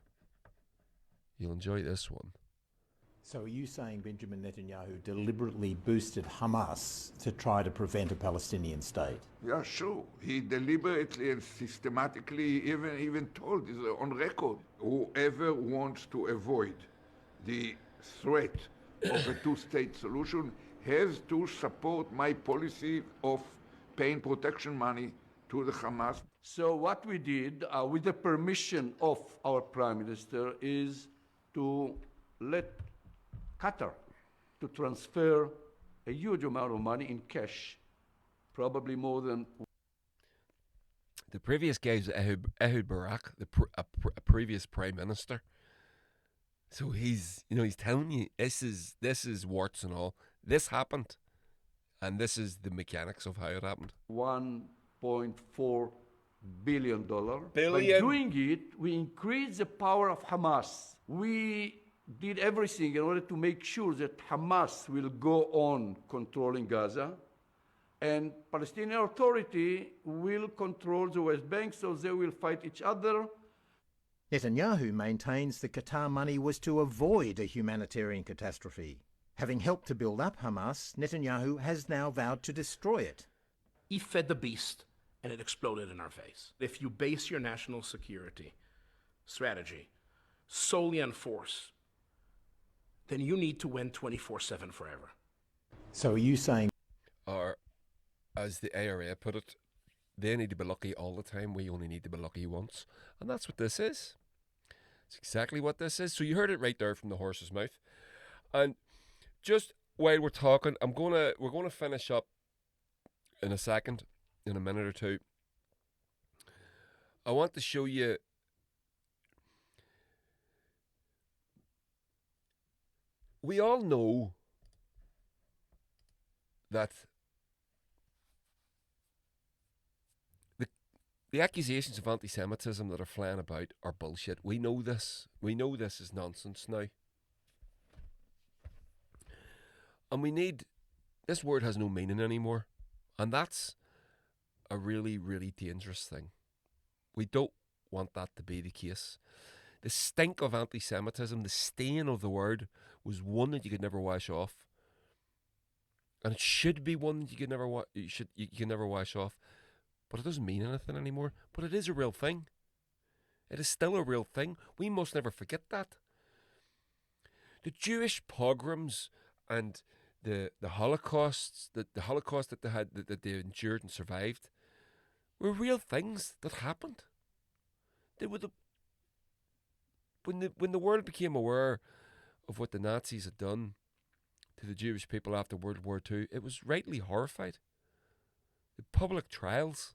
You'll enjoy this one. So are you saying Benjamin Netanyahu deliberately boosted Hamas to try to prevent a Palestinian state? Yeah, sure. He deliberately and systematically even told, is on record, whoever wants to avoid the threat of a two-state solution has to support my policy of paying protection money to the Hamas. So what we did, with the permission of our Prime Minister, is to let Qatar to transfer a huge amount of money in cash, probably more than... The previous guy was Ehud Barak, a previous Prime Minister. So he's telling you this is warts and all. This happened, and this is the mechanics of how it happened. $1.4 billion. Billion. By doing it, we increased the power of Hamas. We did everything in order to make sure that Hamas will go on controlling Gaza, and Palestinian Authority will control the West Bank, so they will fight each other. Netanyahu maintains the Qatar money was to avoid a humanitarian catastrophe. Having helped to build up Hamas, Netanyahu has now vowed to destroy it. He fed the beast, and it exploded in our face. If you base your national security strategy solely on force, then you need to win 24/7 forever. So are you saying... Or, as the ARA put it, they need to be lucky all the time. We only need to be lucky once. And that's what this is. It's exactly what this is. So you heard it right there from the horse's mouth. And just while we're talking, we're gonna finish up in a second, in a minute or two. I want to show you we all know that the accusations of anti-Semitism that are flying about are bullshit. We know this. We know this is nonsense now. And this word has no meaning anymore. And that's a really, really dangerous thing. We don't want that to be the case. The stink of anti-Semitism, the stain of the word, was one that you could never wash off. And it should be one that you can never wash off. But it doesn't mean anything anymore. But it is a real thing. It is still a real thing. We must never forget that. The Jewish pogroms and the Holocausts, the Holocaust that they had, that they endured and survived, were real things that happened. They were when the world became aware of what the Nazis had done to the Jewish people after World War II, it was rightly horrified. The public trials,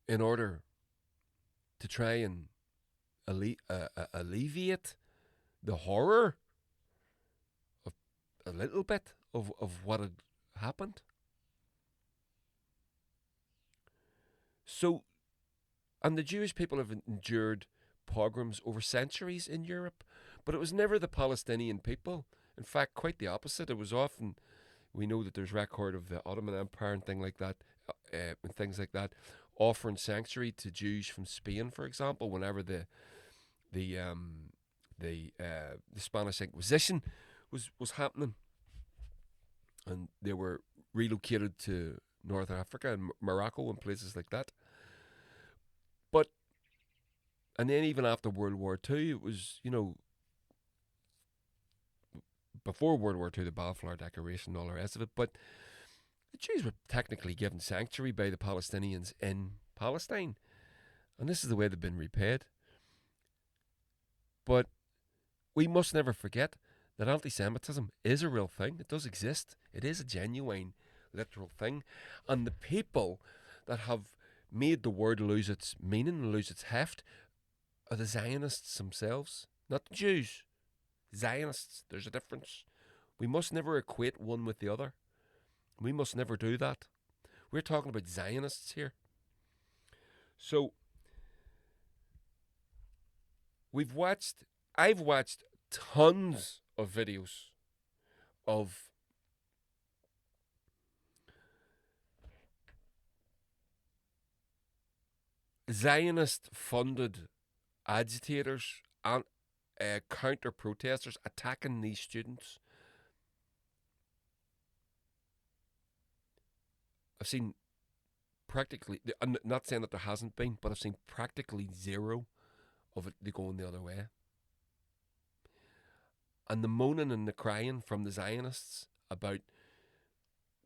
in order to try and alleviate the horror of a little bit of what had happened. So, and the Jewish people have endured pogroms over centuries in Europe, but it was never the Palestinian people. In fact, quite the opposite. It was often, we know that there's record of the Ottoman Empire and things like that, offering sanctuary to Jews from Spain, for example, whenever the Spanish Inquisition was happening, and they were relocated to North Africa and Morocco and places like that. And then even after World War II, it was, before World War II, the Balfour Declaration and all the rest of it, but the Jews were technically given sanctuary by the Palestinians in Palestine. And this is the way they've been repaid. But we must never forget that anti-Semitism is a real thing. It does exist. It is a genuine, literal thing. And the people that have made the word lose its meaning, lose its heft, are the Zionists themselves, not the Jews. Zionists, there's a difference. We must never equate one with the other. We must never do that. We're talking about Zionists here. So, I've watched tons of videos of Zionist-funded agitators and counter-protesters attacking these students. I've seen practically, I'm not saying that there hasn't been, but I've seen practically zero of it going the other way. And the moaning and the crying from the Zionists about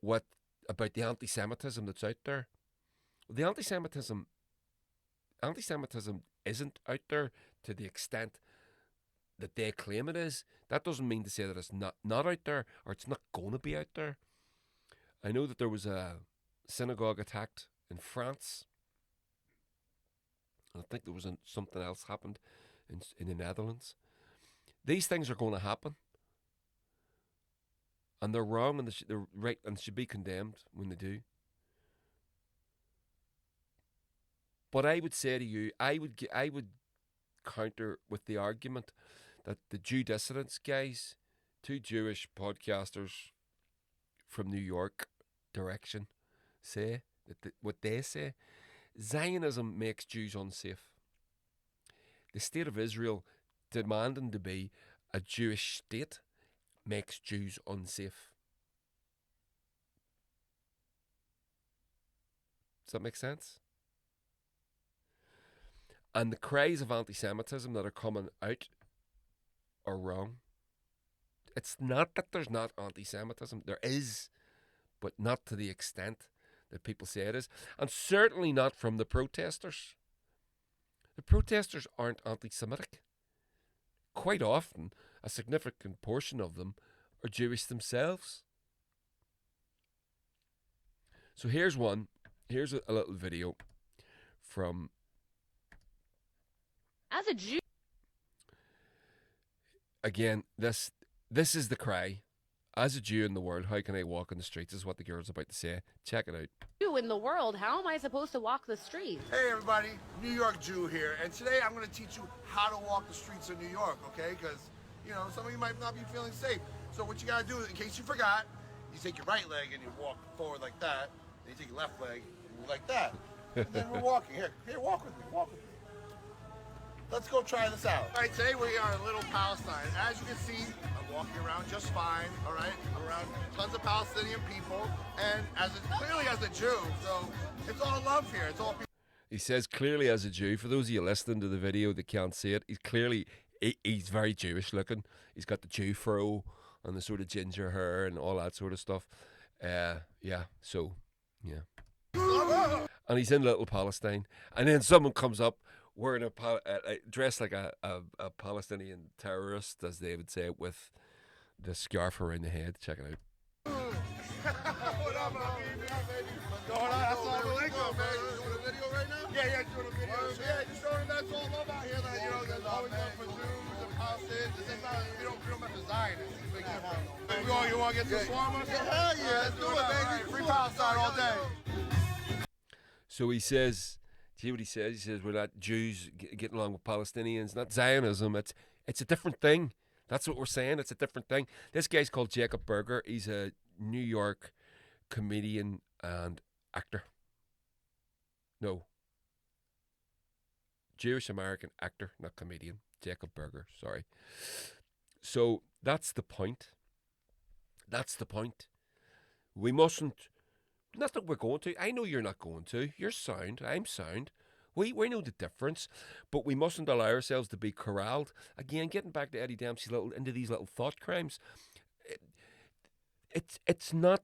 the anti-Semitism that's out there. The anti-Semitism isn't out there to the extent that they claim it is. That doesn't mean to say that it's not out there or it's not going to be out there. I know that there was a synagogue attacked in France. I think there was something else happened in the Netherlands. These things are going to happen. And they're wrong and they're right and should be condemned when they do. But I would say to you, I would counter with the argument that the Jew dissidents guys, two Jewish podcasters from New York direction, say that what they say, Zionism makes Jews unsafe. The state of Israel demanding to be a Jewish state makes Jews unsafe. Does that make sense? And the cries of anti-Semitism that are coming out are wrong. It's not that there's not anti-Semitism. There is, but not to the extent that people say it is. And certainly not from the protesters. The protesters aren't anti-Semitic. Quite often, a significant portion of them are Jewish themselves. So here's one. Here's a little video from... As a Jew... Again, this is the cry. As a Jew in the world, how can I walk in the streets? This is what the girl's about to say. Check it out. Jew in the world, how am I supposed to walk the streets? Hey everybody, New York Jew here, and today I'm going to teach you how to walk the streets of New York, okay? Because, some of you might not be feeling safe. So what you got to do, in case you forgot, you take your right leg and you walk forward like that, then you take your left leg and move like that. And then we're walking. Here, walk with me, Let's go try this out. All right, today we are in Little Palestine. As you can see, I'm walking around just fine, all right? I'm around tons of Palestinian people, and clearly as a Jew, so it's all love here. It's all people. He says clearly as a Jew, for those of you listening to the video that can't see it, he's very Jewish looking. He's got the Jew fro and the sort of ginger hair and all that sort of stuff. Yeah. And he's in Little Palestine. And then someone comes up wearing dressed like a Palestinian terrorist, as they would say, with the scarf around the head. Check it out. What up, man? What's going on? That's all really good, man. You doing a video right now? Yeah, doing a video. Yeah, just showing that's all love out here. That, there's always love for Jews and Palestinians. It's just not, we don't have to Zionists. It's a big difference. You want to get some shawarma? Hell yeah, let's do it, baby. Free Palestine all day. So he says, see what he says? He says, we're not Jews getting along with Palestinians, not Zionism. It's a different thing. That's what we're saying. It's a different thing. This guy's called Jacob Berger. He's a New York comedian and actor. No. Jewish American actor, not comedian. Jacob Berger, sorry. So that's the point. That's the point. We mustn't, not that we're going to. I know you're not going to. You're sound. I'm sound. We know the difference, but we mustn't allow ourselves to be corralled. Again, getting back to Eddie Dempsey into these little thought crimes. It's not.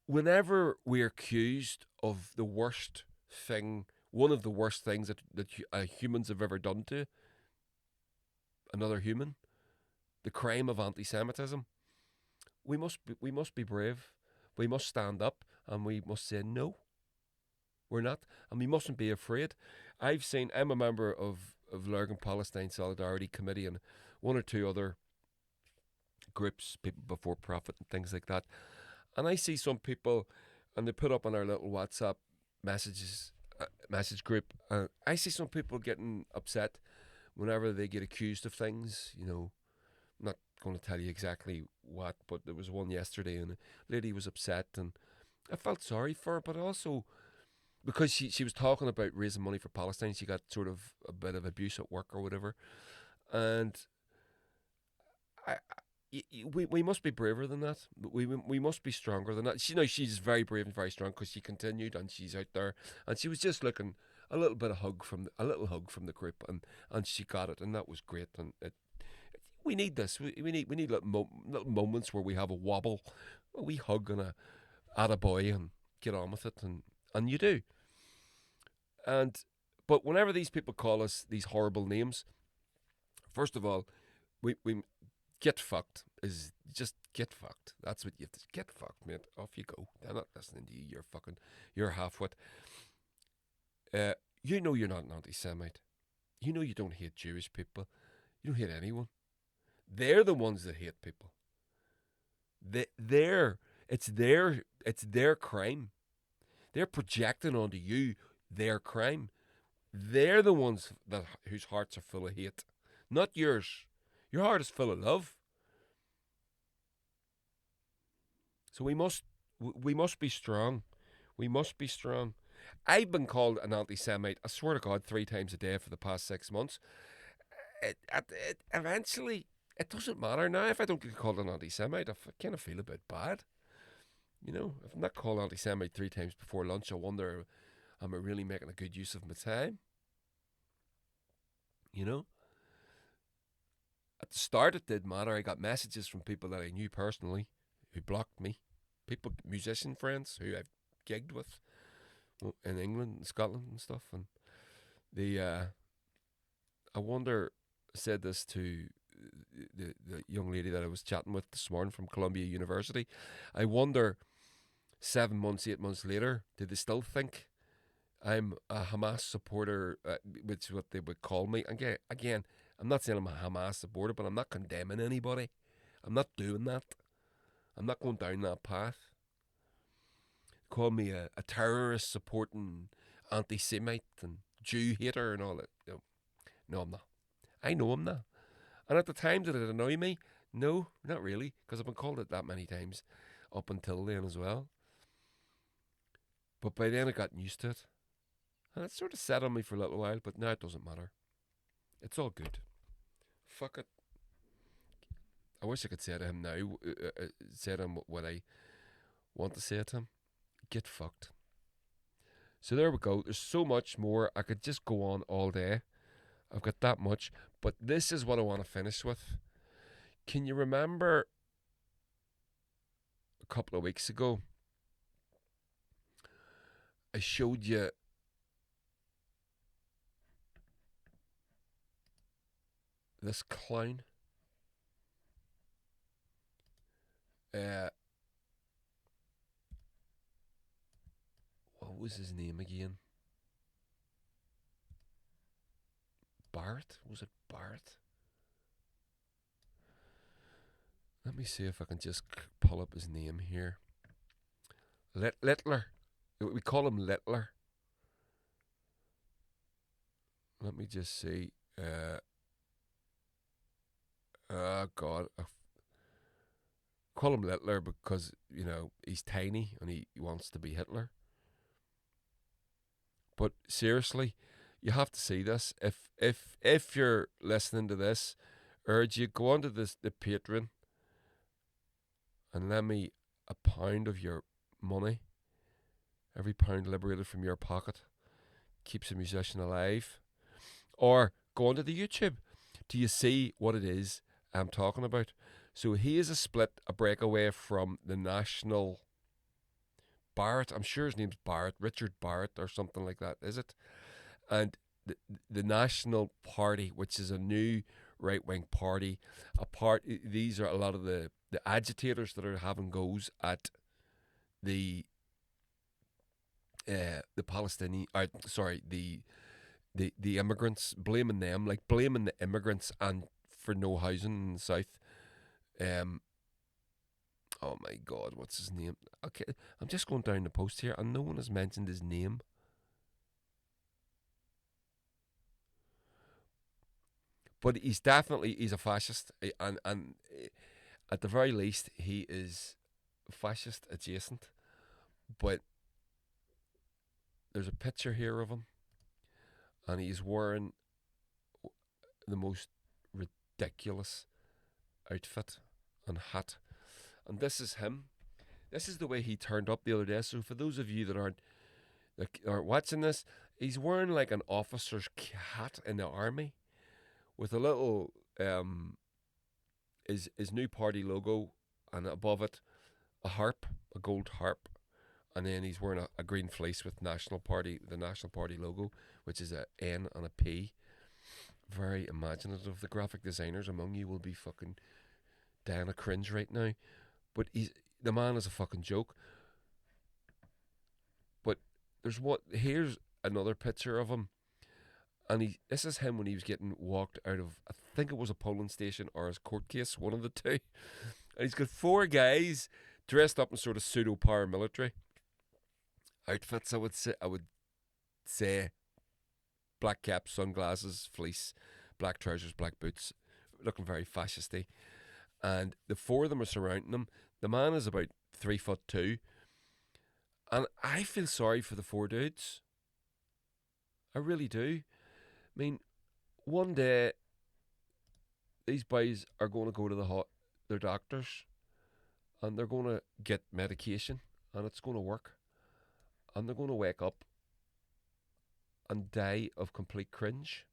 Whenever we're accused of the worst thing, one of the worst things that humans have ever done to another human, the crime of anti-Semitism, we must be brave. We must stand up and we must say no. We're not, and we mustn't be afraid. I'm a member of Lurgan Palestine Solidarity Committee and one or two other groups, people before profit and things like that. And I see some people, and they put up on our little WhatsApp message group. I see some people getting upset whenever they get accused of things. I'm not going to tell you exactly what, but there was one yesterday, and a lady was upset, and I felt sorry for her, but also because she was talking about raising money for Palestine, she got sort of a bit of abuse at work or whatever, and we must be braver than that. We must be stronger than that. She's very brave and very strong because she continued, and she's out there, and she was just looking a little hug from the group, and she got it, and that was great. And we need this. We need little moments where we have a wobble, we hug and a attaboy and get on with it, and you do. But whenever these people call us these horrible names, first of all, we get fucked is just get fucked. That's what you have to get fucked, mate. Off you go. They're not listening to you. You're half-wit. You're not an anti-Semite. You don't hate Jewish people. You don't hate anyone. They're the ones that hate people. It's their crime. They're projecting onto you their crime. They're the ones whose hearts are full of hate, not yours. Your heart is full of love. So we must be strong. We must be strong. I've been called an anti-Semite, I swear to God, 3 times a day for the past 6 months. Eventually, it doesn't matter now. If I don't get called an anti-Semite, I kind of feel a bit bad. If I'm not called anti-Semite 3 times before lunch, I wonder, am I really making a good use of my time? At the start, it did matter. I got messages from people that I knew personally who blocked me. People, musician friends who I've gigged with in England and Scotland and stuff. And I wonder, I said this to the young lady that I was chatting with this morning from Columbia University. I wonder, 7 months, 8 months later, do they still think I'm a Hamas supporter, which is what they would call me? Again, I'm not saying I'm a Hamas supporter, but I'm not condemning anybody. I'm not doing that. I'm not going down that path. Call me a terrorist supporting anti-Semite and Jew hater and all that. No, I'm not. I know I'm not. And at the time, did it annoy me? No, not really, because I've been called it that many times up until then as well. But by then I got used to it. And it sort of sat on me for a little while, but now it doesn't matter. It's all good. Fuck it. I wish I could say to him now, say to him what I want to say to him. get fucked. So there we go. There's so much more. I could just go on all day. I've got that much. But this is what I want to finish with. Can you remember a couple of weeks ago, I showed you this clown? What was his name again? Barrett? Was it Barrett? Let me see if I can just pull up his name here. Littler. We call him Littler. Let me just see. Oh God. I call him Littler because, you know, he's tiny and he wants to be Hitler. But seriously, you have to see this. If you're listening to this, urge you, go onto the Patreon and lend me £1 of your money. Every pound liberated from your pocket keeps a musician alive. Or go onto the YouTube. Do you see what it is I'm talking about? So he is a breakaway from the National Barrett. I'm sure his name's Barrett, Richard Barrett or something like that, is it? And the National Party, which is a new right-wing party. These are a lot of the agitators that are having goes at the Palestinian, the immigrants, blaming them, like blaming the immigrants and for no housing in the south. Oh my God, what's his name? Okay, I'm just going down the post here, and no one has mentioned his name. But he's a fascist, and at the very least, he is fascist adjacent. But there's a picture here of him, and he's wearing the most ridiculous outfit and hat. And this is him. This is the way he turned up the other day. So for those of you that aren't watching this, he's wearing like an officer's hat in the army, with a little his new party logo, and above it a gold harp, and then he's wearing a green fleece with the National Party logo, which is a N and a P. Very imaginative. The graphic designers among you will be fucking down a cringe right now. But the man is a fucking joke. But here's another picture of him. And this is him when he was getting walked out of, I think it was a polling station or his court case, one of the two. And he's got 4 guys dressed up in sort of pseudo paramilitary outfits. I would say black cap, sunglasses, fleece, black trousers, black boots, looking very fascisty. And the 4 of them are surrounding him. The man is about 3'2", and I feel sorry for the 4 dudes. I really do. I mean, one day these boys are going to go to their doctors, and they're going to get medication, and it's going to work, and they're going to wake up and die of complete cringe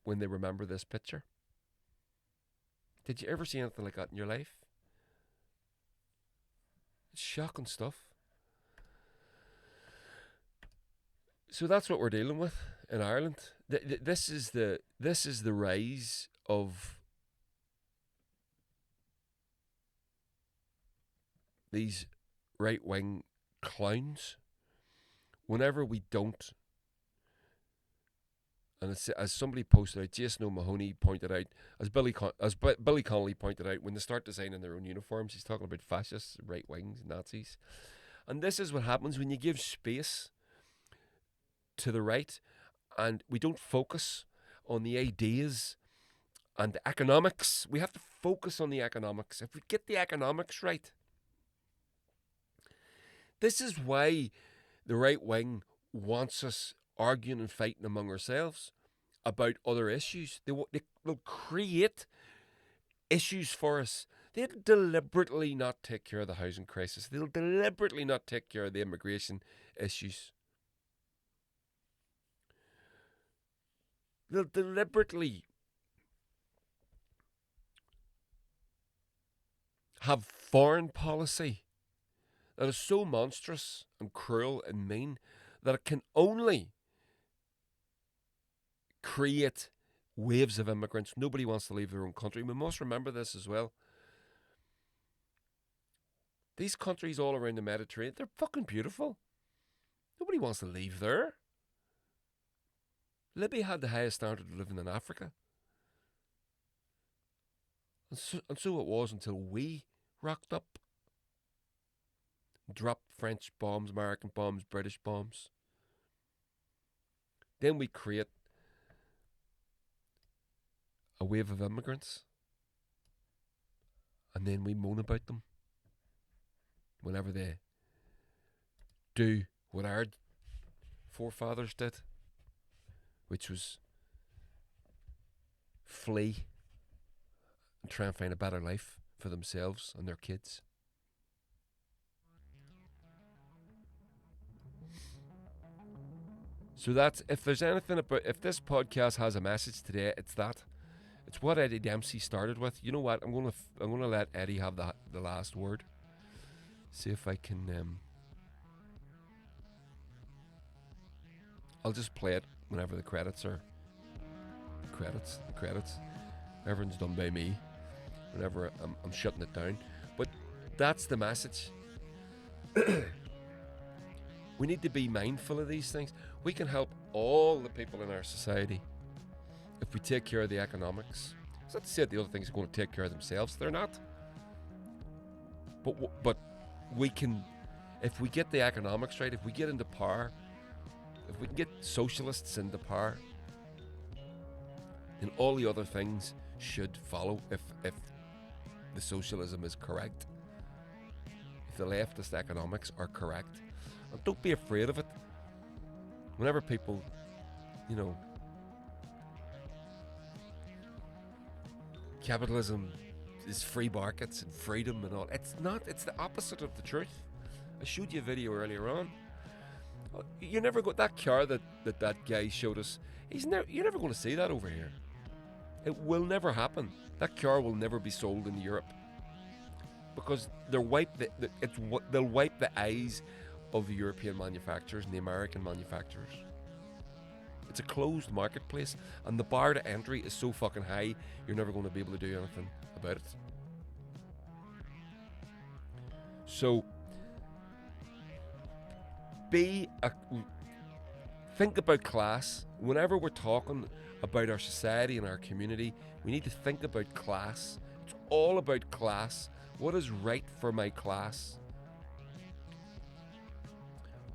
when they remember this picture. Did you ever see anything like that in your life? It's shocking stuff. So that's what we're dealing with in Ireland. This is the rise of these right-wing clowns. Whenever we don't, and as somebody posted out, Jason O'Mahony pointed out, as Billy Connolly pointed out, when they start designing their own uniforms, he's talking about fascists, right-wings, Nazis. And this is what happens when you give space to the right, and we don't focus on the ideas and the economics. We have to focus on the economics. If we get the economics right, this is why the right wing wants us arguing and fighting among ourselves about other issues. They'll create issues for us They'll deliberately not take care of the housing crisis. They'll deliberately not take care of the immigration issues. They'll deliberately have foreign policy that is so monstrous and cruel and mean that it can only create waves of immigrants. Nobody wants to leave their own country. We must remember this as well. These countries all around the Mediterranean, they're fucking beautiful. Nobody wants to leave there. Libya had the highest standard of living in Africa. And so it was until we rocked up. Dropped French bombs, American bombs, British bombs. Then we create a wave of immigrants. And then we moan about them. Whenever they do what our forefathers did, which was flee and try and find a better life for themselves and their kids. So that's, if there's anything about, if this podcast has a message today, it's that. It's what Eddie Dempsey started with. You know what? I'm gonna let Eddie have the last word. See if I can. I'll just play it whenever the credits are. The credits. Everything's done by me. Whenever I'm shutting it down. But that's the message. We need to be mindful of these things. We can help all the people in our society if we take care of the economics. It's not to say that the other things are going to take care of themselves. They're not. But we can, if we get the economics right, if we get into power, if we can get socialists into power, then all the other things should follow if the socialism is correct. If the leftist economics are correct. And don't be afraid of it. Whenever people, capitalism is free markets and freedom and all. It's not. It's the opposite of the truth. I showed you a video earlier on. You never got that car that guy showed us. You're never going to see that over here. It will never happen. That car will never be sold in Europe because they'll wipe the eyes of the European manufacturers and the American manufacturers. It's a closed marketplace, and the bar to entry is so fucking high. You're never going to be able to do anything about it. So, think about class. Whenever we're talking about our society and our community, we need to think about class. It's all about class. What is right for my class?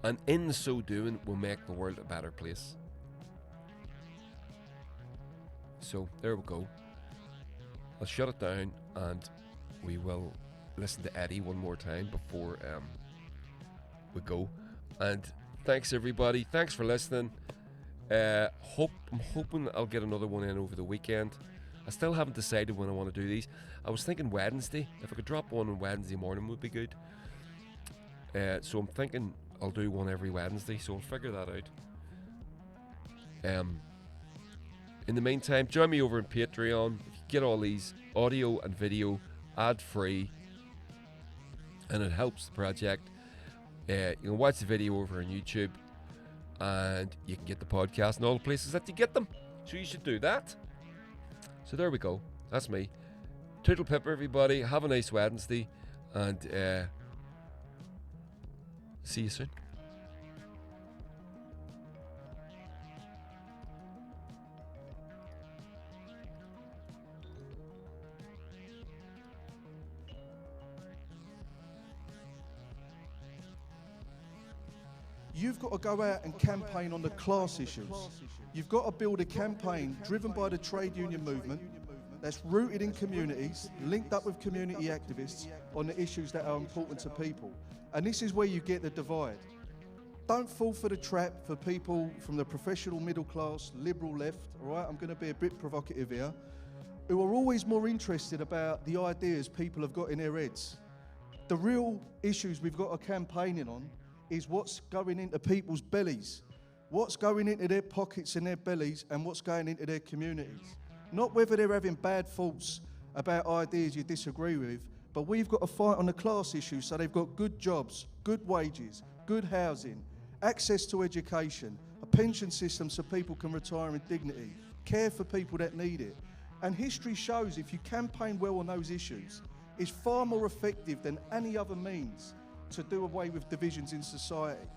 And in so doing, we'll make the world a better place. So, there we go. I'll shut it down and we will listen to Eddie one more time before we go. And thanks everybody. Thanks for listening. I'm hoping I'll get another one in over the weekend. I still haven't decided when I want to do these. I was thinking Wednesday. If I could drop one on Wednesday morning would be good. So I'm thinking I'll do one every Wednesday. So I'll figure that out. In the meantime, join me over on Patreon. Get all these audio and video ad-free, and it helps the project. You can watch the video over on YouTube, and you can get the podcast in all the places that you get them. So you should do that. So there we go. That's me. Toodle pip, everybody. Have a nice Wednesday, and see you soon. You've got to go out and campaign on the class issues. You've got to build a campaign driven by the trade union movement that's rooted in communities, linked up with community activists on the issues that are important to people. And this is where you get the divide. Don't fall for the trap for people from the professional middle class, liberal left, all right? I'm going to be a bit provocative here. who are always more interested about the ideas people have got in their heads. The real issues we've got a campaigning on is what's going into people's bellies, what's going into their pockets and their bellies, and what's going into their communities. Not whether they're having bad thoughts about ideas you disagree with, but we've got to fight on the class issue so they've got good jobs, good wages, good housing, access to education, a pension system so people can retire with dignity, care for people that need it. And history shows if you campaign well on those issues, it's far more effective than any other means to do away with divisions in society.